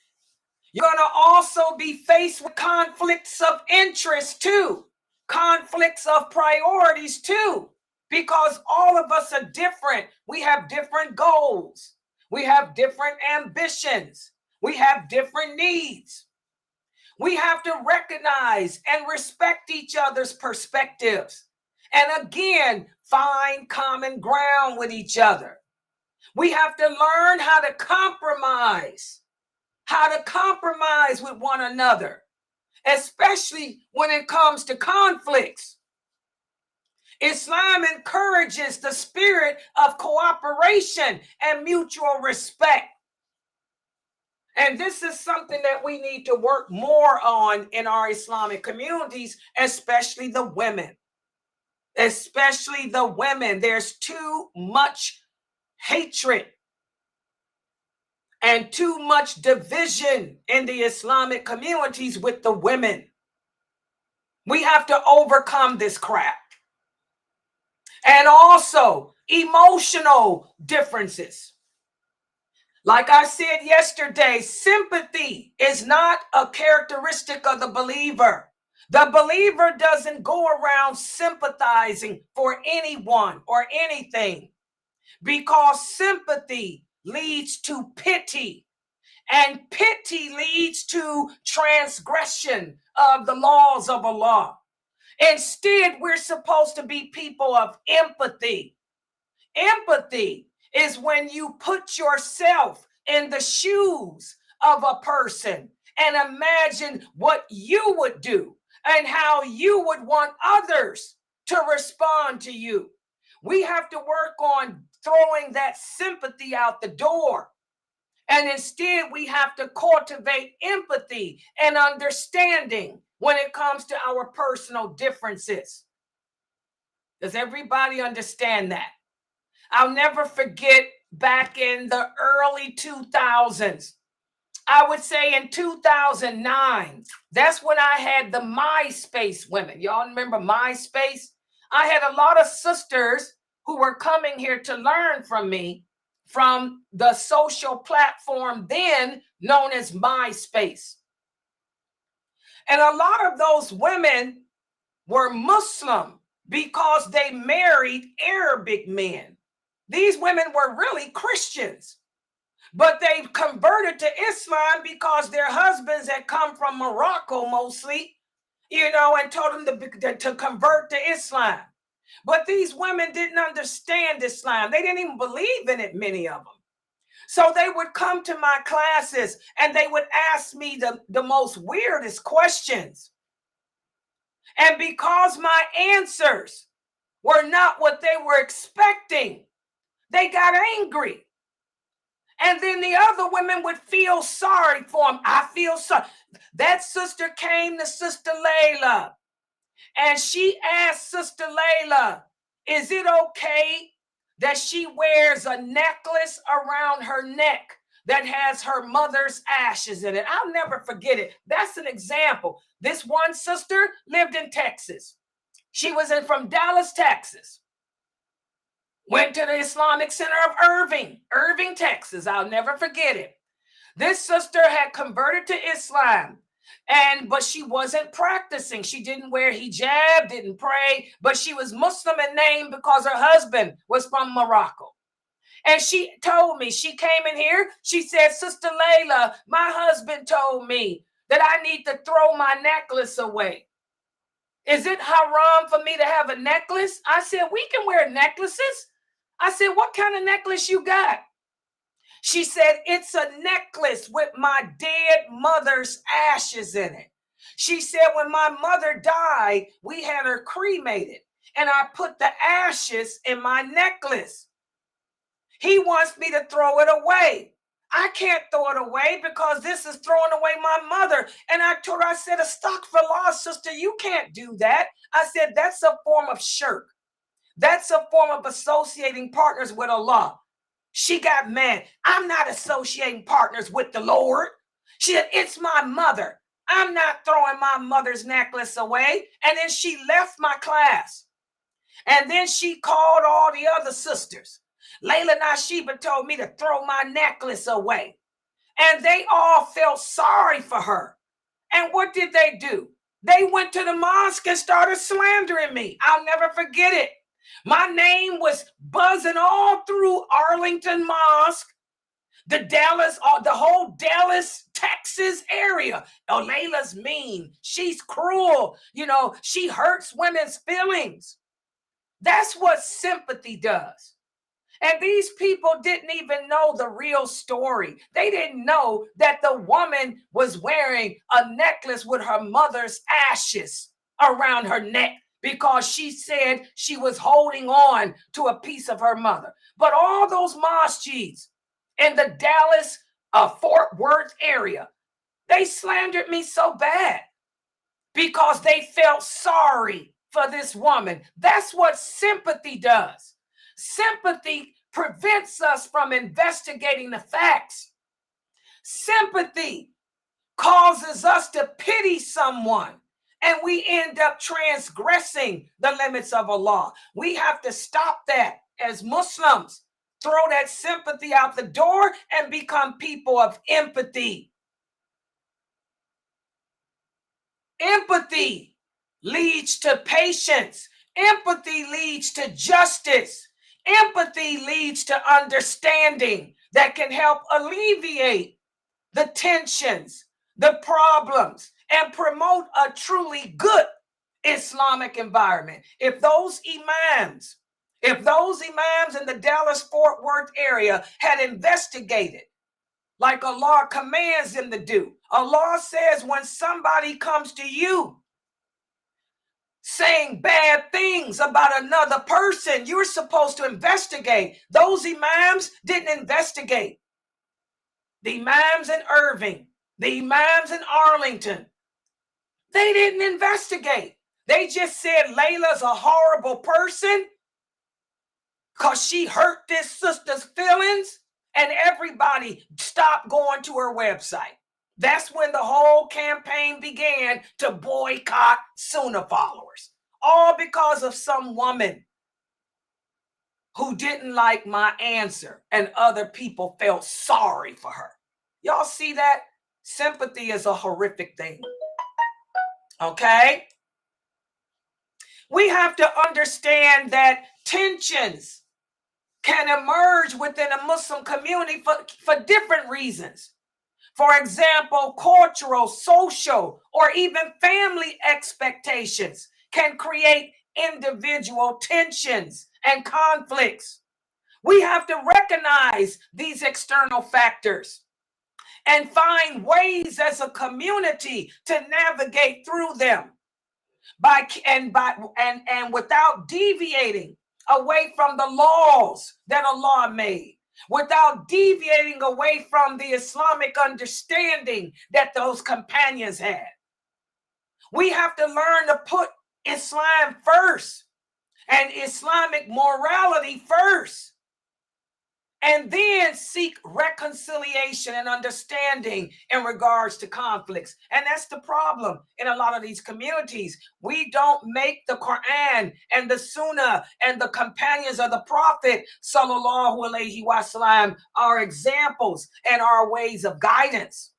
you're going to also be faced with conflicts of interest too, conflicts of priorities too, because all of us are different. We have different goals. We have different ambitions. We have different needs. We have to recognize and respect each other's perspectives. And again, find common ground with each other. We have to learn how to compromise with one another, especially when it comes to conflicts. Islam encourages the spirit of cooperation and mutual respect. And this is something that we need to work more on in our Islamic communities, especially the women. Especially the women. There's too much hatred and too much division in the Islamic communities with the women. We have to overcome this crap. And also emotional differences. Like I said yesterday, sympathy is not a characteristic of the believer. The believer doesn't go around sympathizing for anyone or anything, because sympathy leads to pity, and pity leads to transgression of the laws of Allah. Instead, we're supposed to be people of empathy. Empathy is when you put yourself in the shoes of a person and imagine what you would do and how you would want others to respond to you. We have to work on throwing that sympathy out the door. And instead, we have to cultivate empathy and understanding when it comes to our personal differences. Does everybody understand that? I'll never forget back in the early 2000s. I would say in 2009, that's when I had the MySpace women. Y'all remember MySpace? I had a lot of sisters who were coming here to learn from me from the social platform then known as MySpace. And a lot of those women were Muslim because they married Arabic men. These women were really Christians, but they converted to Islam because their husbands had come from Morocco mostly, and told them to convert to Islam. But these women didn't understand Islam. They didn't even believe in it, many of them. So they would come to my classes and they would ask me the most weirdest questions. And because my answers were not what they were expecting, they got angry. And then the other women would feel sorry for them. I feel sorry. That sister came to Sister Layla, and she asked Sister Layla, is it okay that she wears a necklace around her neck that has her mother's ashes in it? I'll never forget it. That's an example. This one sister lived in Texas. She was from Dallas, Texas. Went to the Islamic Center of Irving, Texas. I'll never forget it. This sister had converted to Islam, but she wasn't practicing. She didn't wear hijab, didn't pray, but she was Muslim in name because her husband was from Morocco. And she told me, she came in here, she said, Sister Layla, my husband told me that I need to throw my necklace away. Is it haram for me to have a necklace? I said, we can wear necklaces. I said, what kind of necklace you got? She said, it's a necklace with my dead mother's ashes in it. She said, when my mother died, we had her cremated, and I put the ashes in my necklace. He wants me to throw it away. I can't throw it away because this is throwing away my mother. And I told her, I said, astaghfirullah, sister, you can't do that. I said, that's a form of shirk. That's a form of associating partners with Allah. She got mad. I'm not associating partners with the Lord. She said, it's my mother. I'm not throwing my mother's necklace away. And then she left my class. And then she called all the other sisters. Layla Nashiba told me to throw my necklace away. And they all felt sorry for her. And what did they do? They went to the mosque and started slandering me. I'll never forget it. My name was buzzing all through Arlington Mosque, the whole Dallas, Texas area. Oh, Layla's mean. She's cruel. She hurts women's feelings. That's what sympathy does. And these people didn't even know the real story. They didn't know that the woman was wearing a necklace with her mother's ashes around her neck because she said she was holding on to a piece of her mother. But all those masjids in the Dallas, Fort Worth area, they slandered me so bad because they felt sorry for this woman. That's what sympathy does. Sympathy prevents us from investigating the facts. Sympathy causes us to pity someone, and we end up transgressing the limits of Allah. We have to stop that as Muslims. Throw that sympathy out the door and become people of empathy. Empathy leads to patience. Empathy leads to justice. Empathy leads to understanding that can help alleviate the tensions, the problems, and promote a truly good Islamic environment. If those imams in the Dallas-Fort Worth area had investigated like Allah commands them to do. Allah says when somebody comes to you saying bad things about another person, you're supposed to investigate. Those imams didn't investigate. The imams in Irving, the imams in Arlington, they didn't investigate. They just said Layla's a horrible person because she hurt this sister's feelings, and everybody stopped going to her website. That's when the whole campaign began to boycott Sunnah followers, all because of some woman who didn't like my answer and other people felt sorry for her. Y'all see that? Sympathy is a horrific thing. Okay? We have to understand that tensions can emerge within a Muslim community for different reasons. For example, cultural, social, or even family expectations can create individual tensions and conflicts. We have to recognize these external factors and find ways as a community to navigate through them without deviating away from the laws that Allah made, without deviating away from the Islamic understanding that those companions had. We have to learn to put Islam first and Islamic morality first, and then seek reconciliation and understanding in regards to conflicts. And that's the problem in a lot of these communities. We don't make the Quran and the Sunnah and the companions of the Prophet, sallallahu alaihi wasallam, our examples and our ways of guidance.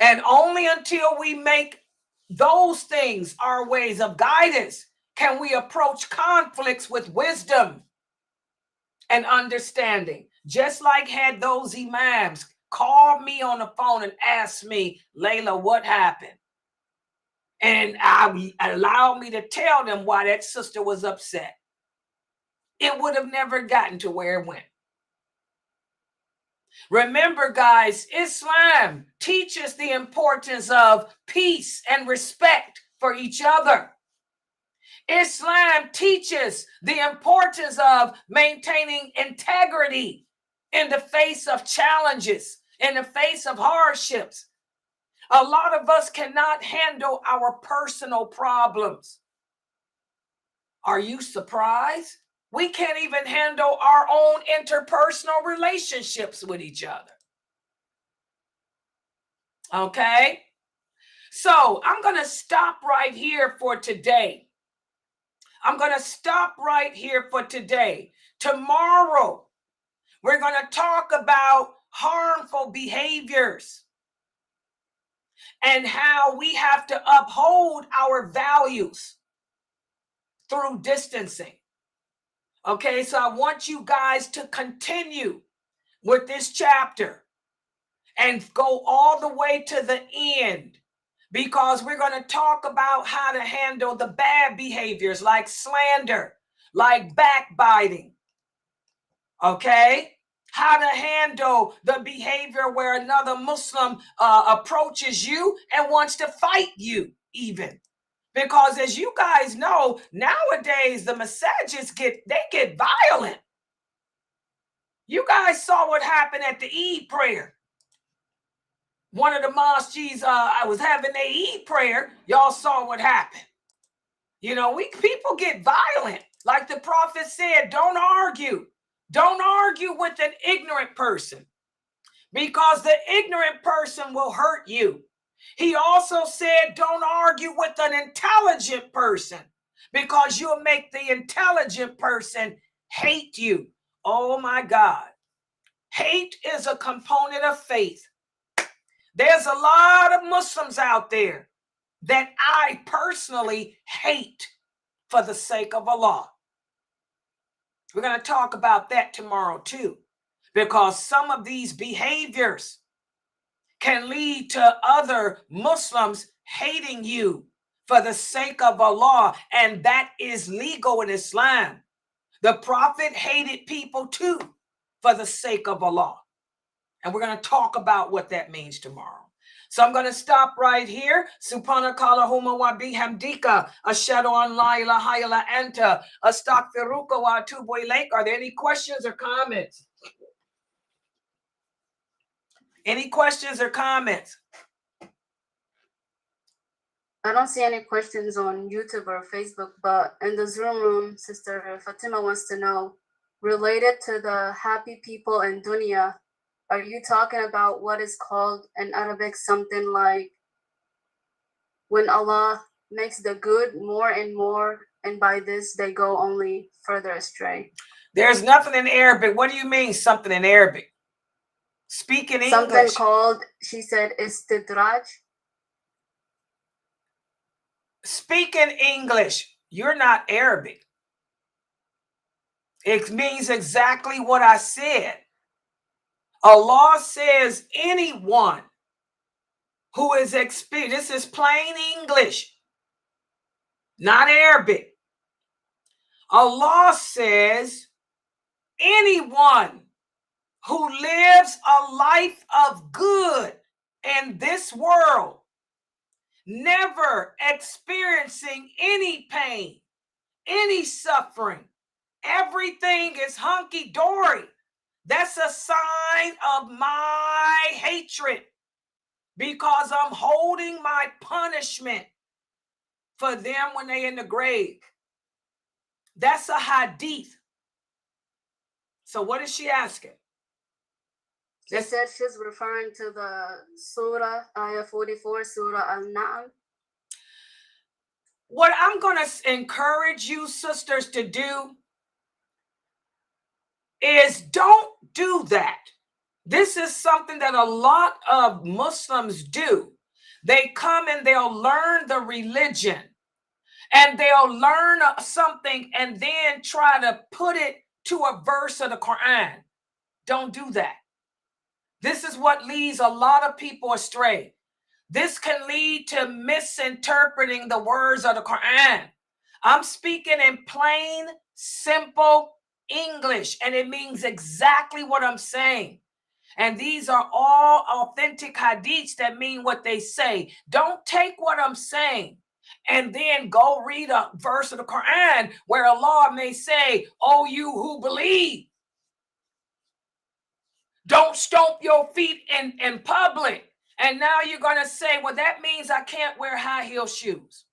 And only until we make those things our ways of guidance can we approach conflicts with wisdom and understanding. Just like had those imams called me on the phone and asked me, Layla, what happened? And allowed me to tell them why that sister was upset. It would have never gotten to where it went. Remember, guys, Islam teaches the importance of peace and respect for each other. Islam teaches the importance of maintaining integrity in the face of challenges, in the face of hardships. A lot of us cannot handle our personal problems. Are you surprised? We can't even handle our own interpersonal relationships with each other. Okay? So I'm going to stop right here for today. I'm going to stop right here for today. Tomorrow, We're going to talk about harmful behaviors and how we have to uphold our values through distancing. Okay, so I want you guys to continue with this chapter and go all the way to the end, because we're going to talk about how to handle the bad behaviors like slander, like backbiting. Okay? How to handle the behavior where another Muslim approaches you and wants to fight you even. Because as you guys know, nowadays the masajids get violent. You guys saw what happened at the Eid prayer. One of the mosques, I was having their Eid prayer. Y'all saw what happened. You know, people get violent. Like the prophet said, don't argue. Don't argue with an ignorant person, because the ignorant person will hurt you. He also said, don't argue with an intelligent person, because you'll make the intelligent person hate you. Oh my God. Hate is a component of faith. There's a lot of Muslims out there that I personally hate for the sake of Allah. We're going to talk about that tomorrow too, because some of these behaviors can lead to other Muslims hating you for the sake of Allah, and that is legal in Islam. The Prophet hated people too for the sake of Allah, and we're going to talk about what that means tomorrow. So I'm going to stop right here. Subhanakallahumma wa bihamdika ashhadu an la ilaha illa anta astaghfiruka wa atubu ilaik. Are there any questions or comments? Any questions or comments? I don't see any questions on YouTube or Facebook, but in the Zoom room, Sister Fatima wants to know, related to the happy people in dunya, are you talking about what is called in Arabic something like when Allah makes the good more and more, and by this they go only further astray? There's nothing in Arabic. What do you mean something in Arabic? Speak in English. Something called, she said, istidraj. Speak in English. You're not Arabic. It means exactly what I said. Allah says anyone who is experienced, this is plain English, not Arabic. Allah says anyone who lives a life of good in this world, never experiencing any pain, any suffering, everything is hunky-dory. That's a sign of my hatred, because I'm holding my punishment for them when they're in the grave. That's a hadith. So what is she asking? She said she's referring to the Surah, Ayah 44, Surah Al-Na'am. What I'm going to encourage you sisters to do is don't do that. This is something that a lot of Muslims do. They come and they'll learn the religion, and they'll learn something and then try to put it to a verse of the Quran. Don't do that. This is what leads a lot of people astray. This can lead to misinterpreting the words of the Quran. I'm speaking in plain, simple English, and it means exactly what I'm saying. And these are all authentic hadiths that mean what they say. Don't take what I'm saying and then go read a verse of the Quran where Allah may say, "Oh, you who believe, don't stomp your feet in public." And now you're going to say, well, that means I can't wear high heel shoes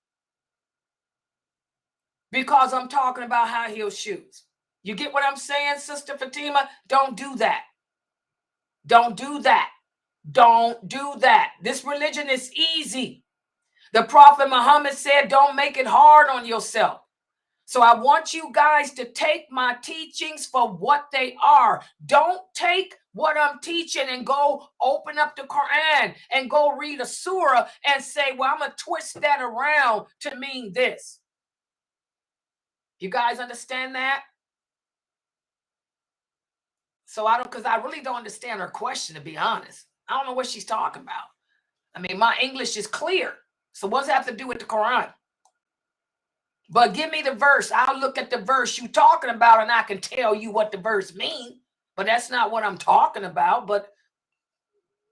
because I'm talking about high heel shoes. You get what I'm saying, Sister Fatima? Don't do that. Don't do that. Don't do that. This religion is easy. The Prophet Muhammad said, don't make it hard on yourself. So I want you guys to take my teachings for what they are. Don't take what I'm teaching and go open up the Quran and go read a surah and say, well, I'm going to twist that around to mean this. You guys understand that? So because I really don't understand her question, to be honest. I don't know what she's talking about. I mean, my English is clear. So what does that have to do with the Quran? But give me the verse. I'll look at the verse you're talking about and I can tell you what the verse means. But that's not what I'm talking about. But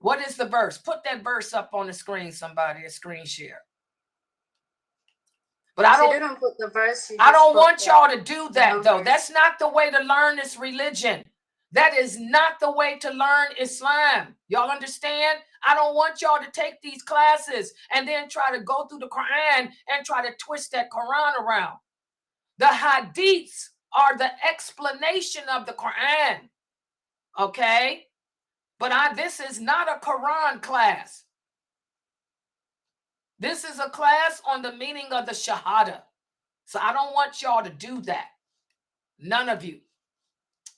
what is the verse? Put that verse up on the screen, somebody, a screen share. But I didn't put the verse. I don't want y'all to do that, though. That's not the way to learn this religion. That is not the way to learn Islam. Y'all understand? I don't want y'all to take these classes and then try to go through the Quran and try to twist that Quran around. The hadiths are the explanation of the Quran. Okay? But this is not a Quran class. This is a class on the meaning of the Shahada. So I don't want y'all to do that. None of you.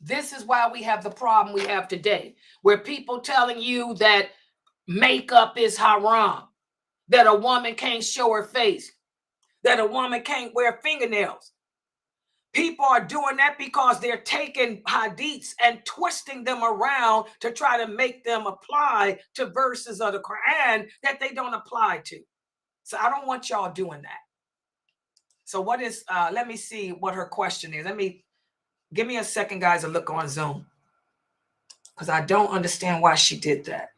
This is why we have the problem we have today, where people telling you that makeup is haram, that a woman can't show her face, that a woman can't wear fingernails. People are doing that because they're taking hadiths and twisting them around to try to make them apply to verses of the Quran that they don't apply to. So I don't want y'all doing that. So what is, let me see what her question is. Give me a second, guys, to look on Zoom, because I don't understand why she did that.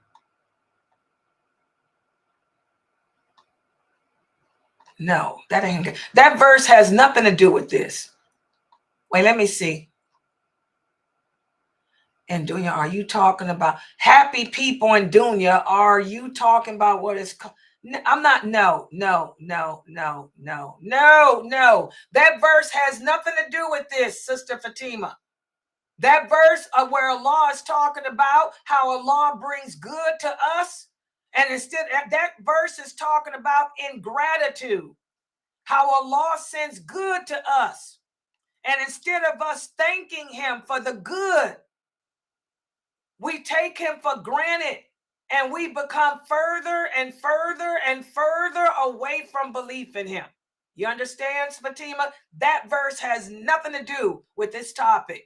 No, that ain't good. That verse has nothing to do with this. Wait, let me see. And Dunya, are you talking about happy people in Dunya? Are you talking about what is called? I'm not. No. That verse has nothing to do with this, Sister Fatima. That verse of where Allah is talking about how Allah brings good to us. And instead, that verse is talking about ingratitude, how Allah sends good to us. And instead of us thanking him for the good, we take him for granted and we become further and further and further away from belief in him. You understand, Fatima? That verse has nothing to do with this topic.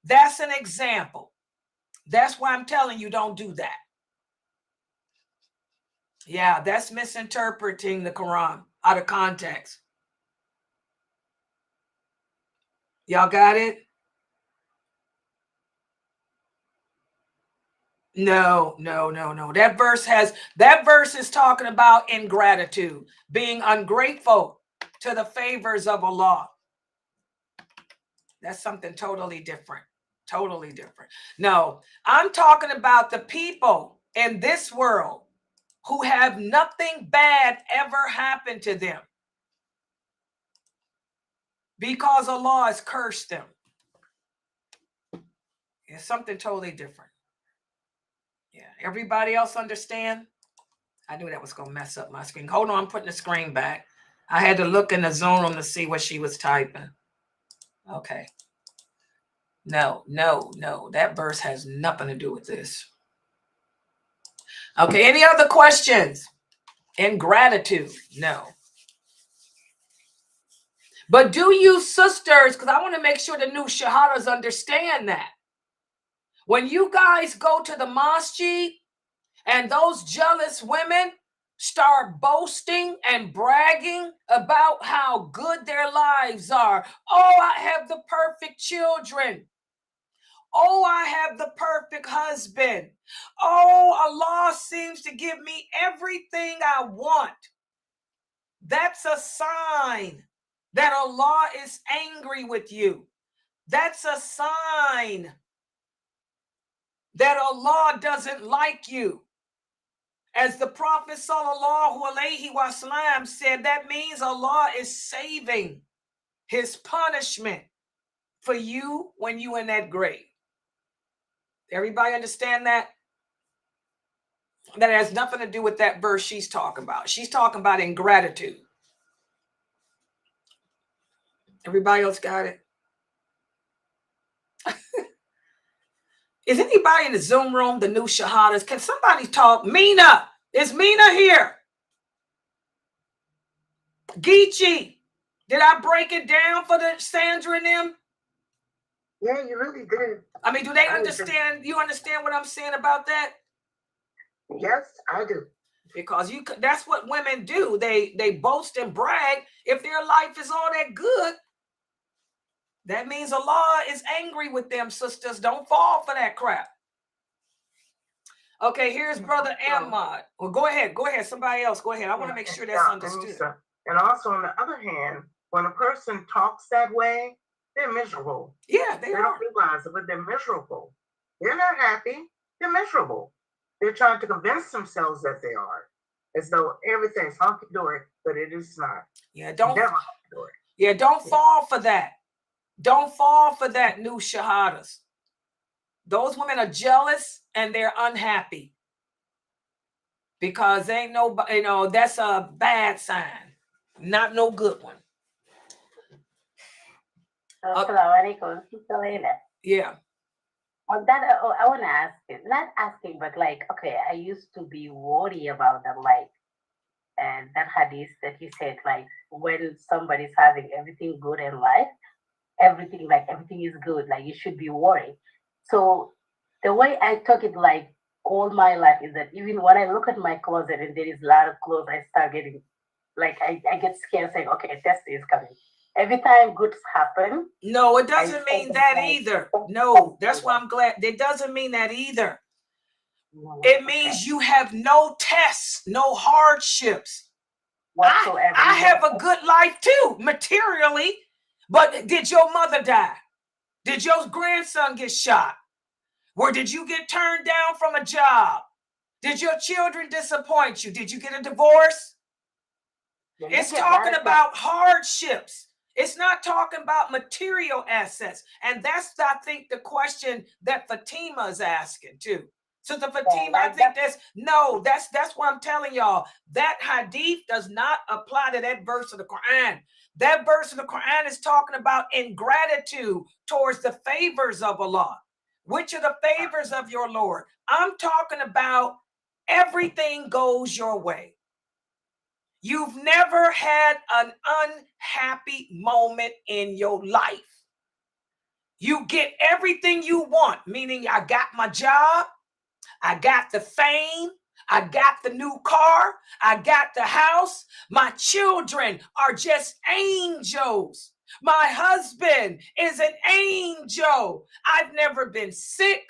That's an example. That's why I'm telling you, don't do that. Yeah, that's misinterpreting the Quran out of context. Y'all got it? No. That verse is talking about ingratitude, being ungrateful to the favors of Allah. That's something totally different. Totally different. No, I'm talking about the people in this world who have nothing bad ever happen to them because Allah has cursed them. It's something totally different. Yeah, everybody else understand? I knew that was going to mess up my screen. Hold on, I'm putting the screen back. I had to look in the Zoom room to see what she was typing. Okay. No. That verse has nothing to do with this. Okay, any other questions? Ingratitude? No. But do you sisters, because I want to make sure the new shahadas understand that. When you guys go to the masjid and those jealous women start boasting and bragging about how good their lives are. Oh, I have the perfect children. Oh, I have the perfect husband. Oh, Allah seems to give me everything I want. That's a sign that Allah is angry with you. That's a sign that Allah doesn't like you. As the Prophet ﷺ said, that means Allah is saving his punishment for you when you in that grave. Everybody understand that? That has nothing to do with that verse she's talking about. She's talking about ingratitude. Everybody else got it? Is anybody in the Zoom room, the new Shahadas? Can somebody talk? Mina, is Mina here? Geechee, did I break it down for the Sandra and them? Yeah, you really did. I mean, do they understand? You understand what I'm saying about that? Yes, I do. Because that's what women do. They boast and brag. If their life is all that good, that means Allah is angry with them, sisters. Don't fall for that crap. Okay, here's Brother Ahmad. Well, go ahead. Somebody else, go ahead. I want to make sure that's understood. And also, on the other hand, when a person talks that way, they're miserable. Yeah, they don't realize it, but they're miserable. They're not happy. They're miserable. They're trying to convince themselves that they are, as though everything's hunky-dory, but it is not. Yeah, don't fall for that. Don't fall for that, new Shahadas. Those women are jealous and they're unhappy because ain't nobody, that's a bad sign, not no good one. Yeah. On that, I want to ask you, not asking, but like, okay, I used to be worried about that, like, and that hadith that you said, like, when somebody's having everything good in life, everything is good, like, you should be worried. So the way I took it, like, all my life is that even when I look at my closet and there is a lot of clothes, I start getting, like, I get scared saying, okay, a test is coming. Every time goods happen. No, it doesn't mean that either. No, that's why I'm glad. It doesn't mean that either. It means you have no tests, no hardships. Whatsoever. I have a good life too, materially. But did your mother die? Did your grandson get shot? Or did you get turned down from a job? Did your children disappoint you? Did you get a divorce? It's talking about hardships. It's not talking about material assets. And that's, I think, the question that Fatima is asking too. So the Fatima, I think that's what I'm telling y'all. That hadith does not apply to that verse of the Quran. That verse of the Quran is talking about ingratitude towards the favors of Allah. Which are the favors of your Lord? I'm talking about everything goes your way. You've never had an unhappy moment in your life. You get everything you want, meaning I got my job, I got the fame, I got the new car, I got the house. My children are just angels. My husband is an angel. I've never been sick.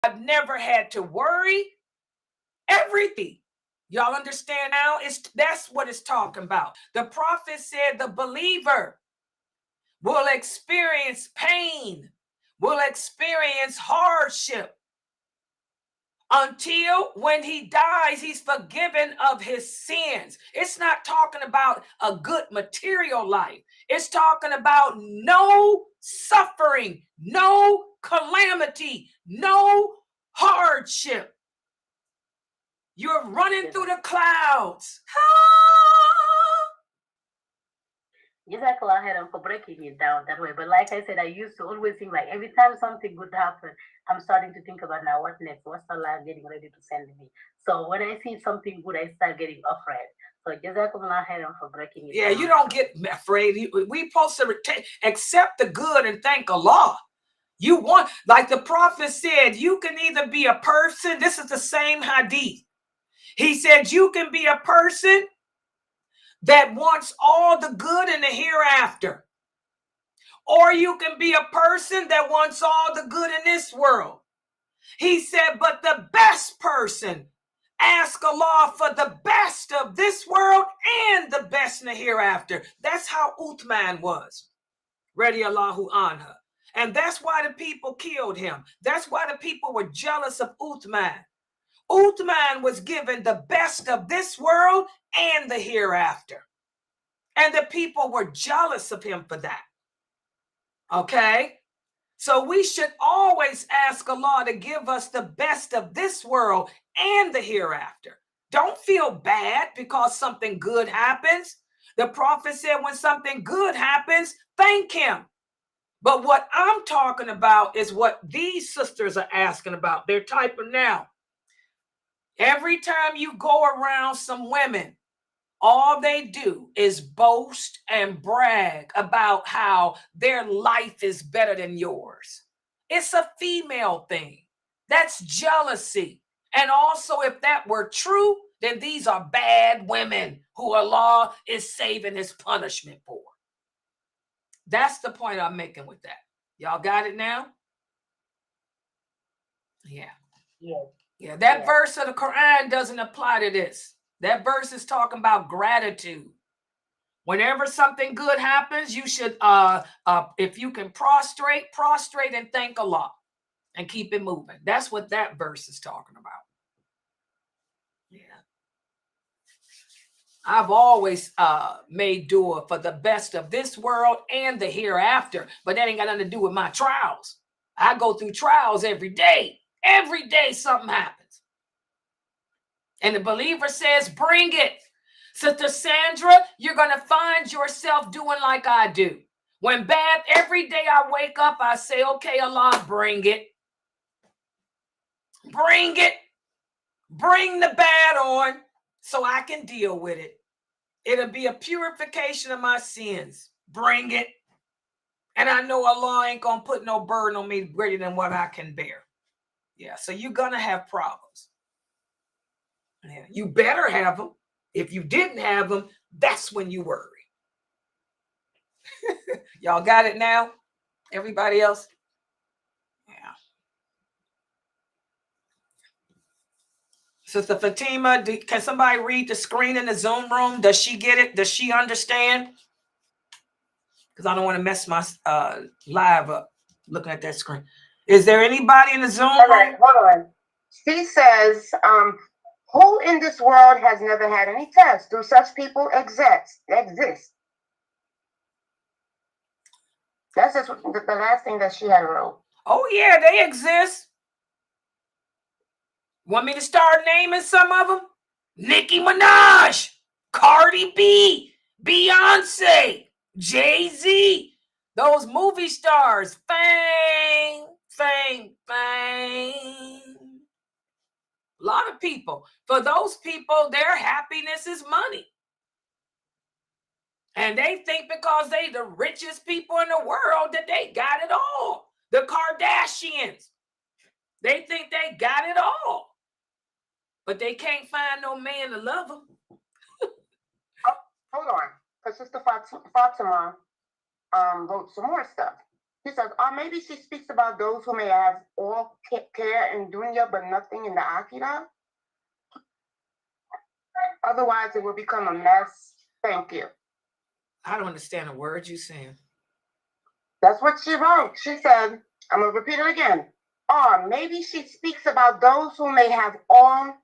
I've never had to worry. Everything. Y'all understand now? That's what it's talking about. The prophet said the believer will experience pain, will experience hardship until when he dies, he's forgiven of his sins. It's not talking about a good material life. It's talking about no suffering, no calamity, no hardship. You're running through the clouds. Jazakallah for breaking it down that way. But like I said, I used to always think like every time something good happens, I'm starting to think about now what next? What's Allah getting ready to send me? So when I see something good, I start getting afraid. So Jazakallah for breaking it down. Yeah, you don't get afraid. We supposed to accept the good and thank Allah. You want, like the prophet said, you can either be a person. This is the same hadith. He said you can be a person that wants all the good in the hereafter. Or you can be a person that wants all the good in this world. He said, but the best person, ask Allah for the best of this world and the best in the hereafter. That's how Uthman was. Radiallahu anha. And that's why the people killed him. That's why the people were jealous of Uthman. Uthman was given the best of this world and the hereafter. And the people were jealous of him for that. Okay? So we should always ask Allah to give us the best of this world and the hereafter. Don't feel bad because something good happens. The prophet said when something good happens, thank him. But what I'm talking about is what these sisters are asking about. They're typing now. Every time you go around some women, all they do is boast and brag about how their life is better than yours. It's a female thing. That's jealousy. And also, if that were true, then these are bad women who Allah is saving his punishment for. That's the point I'm making with that. Y'all got it now? Yeah. Yeah, that verse of the Quran doesn't apply to this. That verse is talking about gratitude. Whenever something good happens, you should, if you can prostrate and thank Allah and keep it moving. That's what that verse is talking about. Yeah. I've always made dua for the best of this world and the hereafter, but that ain't got nothing to do with my trials. I go through trials every day. Every day something happens. And the believer says, bring it. Sister Sandra, you're going to find yourself doing like I do. When bad, every day I wake up, I say, okay, Allah, bring it. Bring it. Bring the bad on so I can deal with it. It'll be a purification of my sins. Bring it. And I know Allah ain't going to put no burden on me greater than what I can bear. Yeah, so you're going to have problems. Yeah, you better have them. If you didn't have them, that's when you worry. Y'all got it now? Everybody else? Yeah. Sister Fatima, can somebody read the screen in the Zoom room? Does she get it? Does she understand? Because I don't want to mess my live up looking at that screen. Is there anybody in the Zoom room? All right, hold on. She says, who in this world has never had any tests? Do such people exist? That's just the last thing that she had wrote. Oh, yeah, they exist. Want me to start naming some of them? Nicki Minaj, Cardi B, Beyonce, Jay-Z, those movie stars. Fame. A lot of people. For those people, their happiness is money. And they think because they the richest people in the world that they got it all. The Kardashians. They think they got it all. But they can't find no man to love them. Hold on. Because Sister Fatima wrote some more stuff. She says, maybe she speaks about those who may have all care in dunya but nothing in the akhirah. Otherwise, it will become a mess. Thank you. I don't understand a word you're saying. That's what she wrote. She said, I'm going to repeat it again. Or maybe she speaks about those who may have all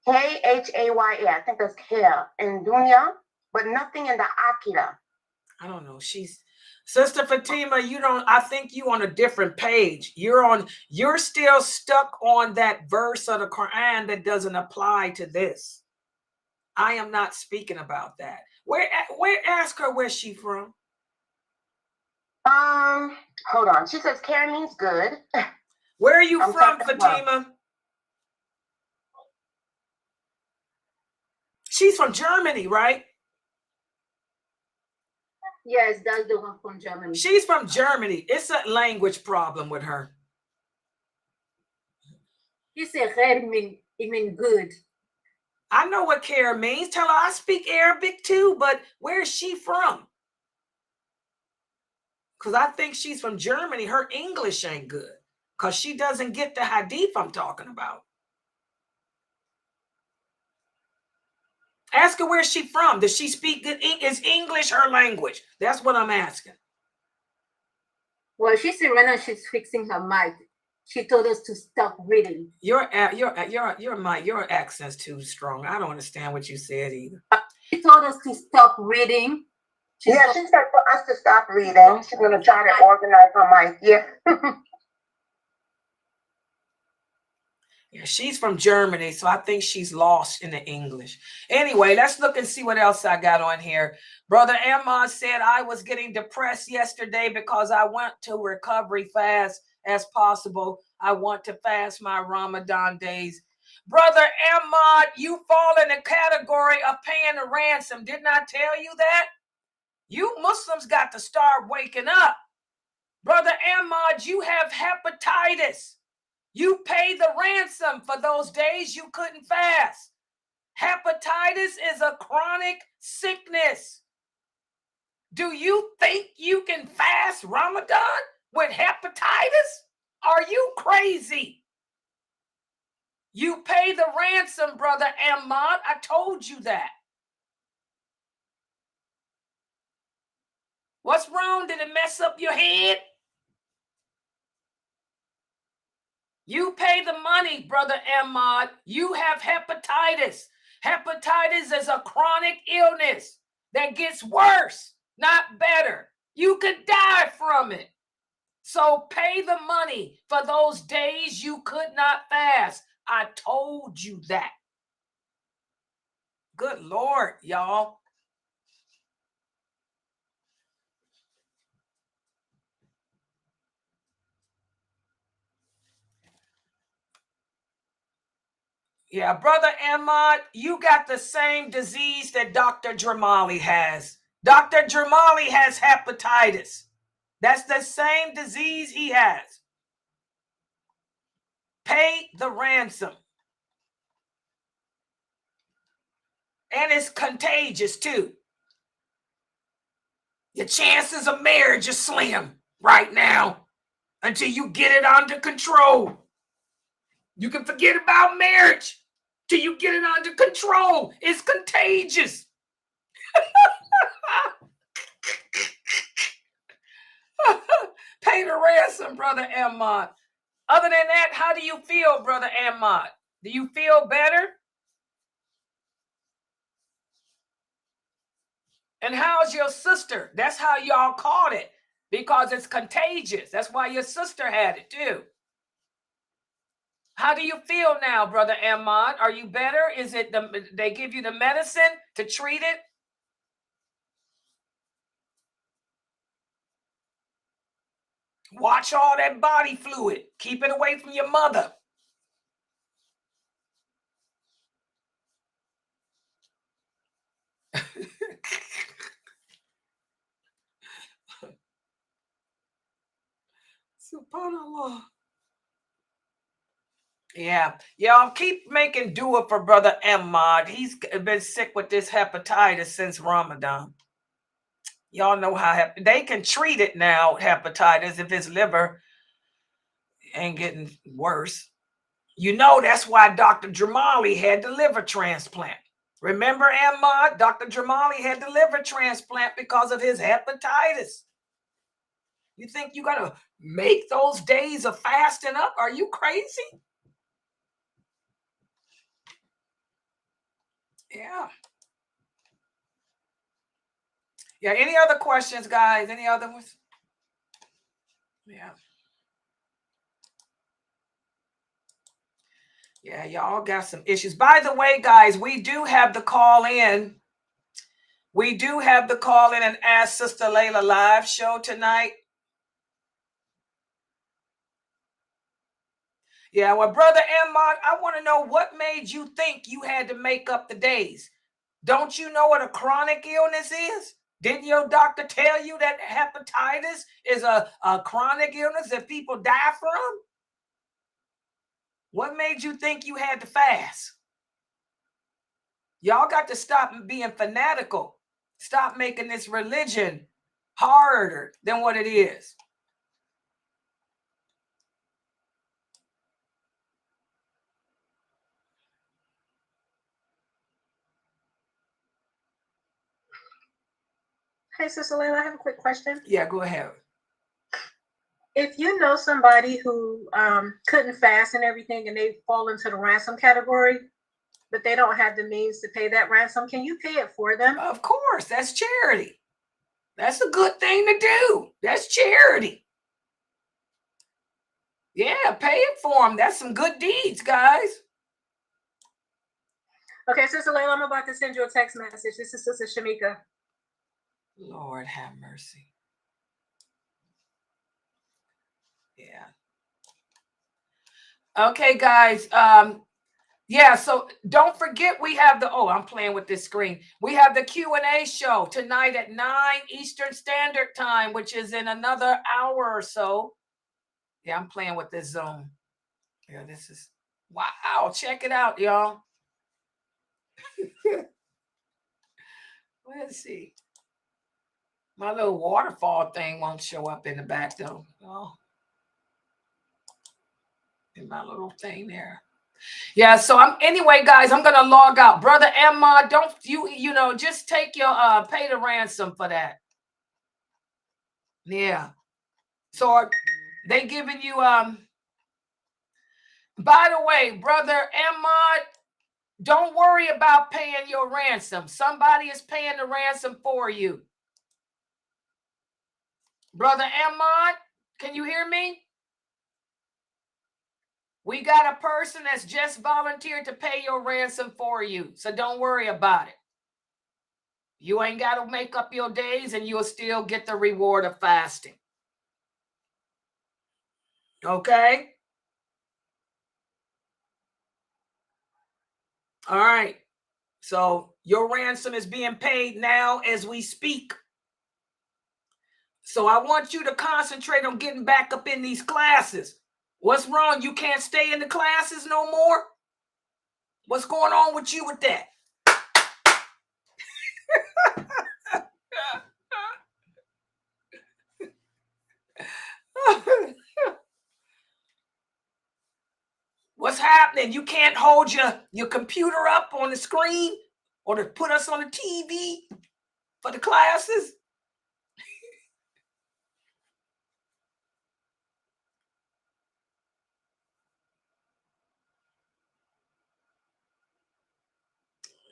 K-H-A-Y-A. I think that's care in dunya, but nothing in the akhirah. I don't know. Sister Fatima, I think you on a different page. You're still stuck on that verse of the Quran that doesn't apply to this. I am not speaking about that. Ask her where's she from? Hold on. She says care means good. Where are you from, Fatima? She's from Germany, right? Yes, that's the one from Germany. She's from Germany. It's a language problem with her. You say khair mean good. I know what care means. Tell her I speak Arabic too, but where is she from? Because I think she's from Germany. Her English ain't good because she doesn't get the hadith I'm talking about. Ask her where she from. Does she speak good? Is English her language? That's what I'm asking. Well, she said right now she's fixing her mic. She told us to stop reading. Your accent's too strong. I don't understand what you said either. She told us to stop reading. She said for us to stop reading. She's going to try to organize her mic. Yeah. Yeah, she's from Germany, so I think she's lost in the English. Anyway, let's look and see what else I got on here. Brother Emma said, I was getting depressed yesterday because I went to recovery fast as possible. I want to fast my Ramadan days. Brother Emma, you fall in the category of paying a ransom. Didn't I tell you that? You Muslims got to start waking up. Brother Ahmad, you have hepatitis. You pay the ransom for those days you couldn't fast. Hepatitis is a chronic sickness. Do you think you can fast Ramadan with hepatitis? Are you crazy? You pay the ransom, Brother Ahmad. I told you that. What's wrong? Did it mess up your head? You pay the money, Brother Ahmad. You have hepatitis. Hepatitis is a chronic illness that gets worse, not better. You could die from it. So pay the money for those days you could not fast. I told you that. Good Lord, y'all. Yeah, Brother Ahmad, you got the same disease that Dr. Jamali has. Dr. Jamali has hepatitis. That's the same disease he has. Pay the ransom. And it's contagious too. Your chances of marriage are slim right now until you get it under control. You can forget about marriage till you get it under control. It's contagious. Pay the ransom, Brother Ahmad. Other than that, how do you feel, Brother Ahmad? Do you feel better? And how's your sister? That's how y'all caught it, because it's contagious. That's why your sister had it too. How do you feel now, Brother Ahmad? Are you better? Is it they give you the medicine to treat it? Watch all that body fluid. Keep it away from your mother. SubhanAllah. Yeah, y'all keep making dua for Brother Ahmad. He's been sick with this hepatitis since Ramadan. Y'all know how they can treat it now, hepatitis, if his liver ain't getting worse. You know, that's why Dr. Jamali had the liver transplant. Remember, Ahmad? Dr. Jamali had the liver transplant because of his hepatitis. You think you're going to make those days of fasting up? Are you crazy? Yeah. Yeah, any other questions, guys? Any other ones? Yeah. Yeah, y'all got some issues. By the way, guys, we do have the call in. We do have the call in and Ask Sister Layla live show tonight. Yeah, well, Brother Ahmad, I want to know what made you think you had to make up the days. Don't you know what a chronic illness is? Didn't your doctor tell you that hepatitis is a chronic illness that people die from? What made you think you had to fast? Y'all got to stop being fanatical. Stop making this religion harder than what it is. Hey, Sister Layla, I have a quick question. Yeah, go ahead. If you know somebody who couldn't fast and everything and they fall into the ransom category, but they don't have the means to pay that ransom, can you pay it for them? Of course, that's charity. That's a good thing to do. That's charity. Yeah, pay it for them. That's some good deeds, guys. Okay, Sister Layla, I'm about to send you a text message. This is Sister Shamika. Lord have mercy. Yeah. Okay, guys. Yeah, so don't forget we have the, I'm playing with this screen. We have the Q&A show tonight at 9 Eastern Standard Time, which is in another hour or so. Yeah, I'm playing with this Zoom. Yeah, this is, wow, check it out, y'all. Let's see. My little waterfall thing won't show up in the back, though. Oh, in my little thing there. Yeah, so anyway, guys, I'm gonna log out. Brother Emma, don't you know, just take your pay the ransom for that. Yeah. So are they giving you by the way, Brother Emma, don't worry about paying your ransom. Somebody is paying the ransom for you. Brother Emma, can you hear me? We got a person that's just volunteered to pay your ransom for you. So don't worry about it. You ain't got to make up your days and you'll still get the reward of fasting. Okay? All right. So your ransom is being paid now as we speak. So I want you to concentrate on getting back up in these classes. What's wrong? You can't stay in the classes no more? What's going on with you with that? What's happening? You can't hold your computer up on the screen or to put us on the TV for the classes?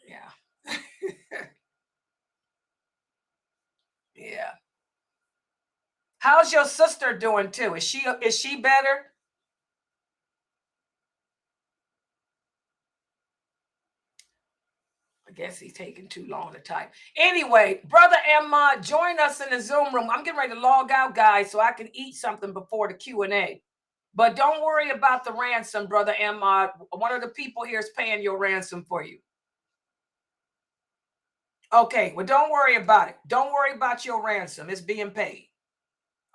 Yeah. Yeah. How's your sister doing too? Is she better? I guess he's taking too long to type. Anyway, Brother Emma, join us in the Zoom room. I'm getting ready to log out, guys, so I can eat something before the Q&A. But don't worry about the ransom, Brother Emma. One of the people here is paying your ransom for you. Okay, well, don't worry about it. Don't worry about your ransom. It's being paid.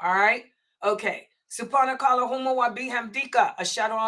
All right? Okay. Subhanakallahumma wa bihamdika ashhadu an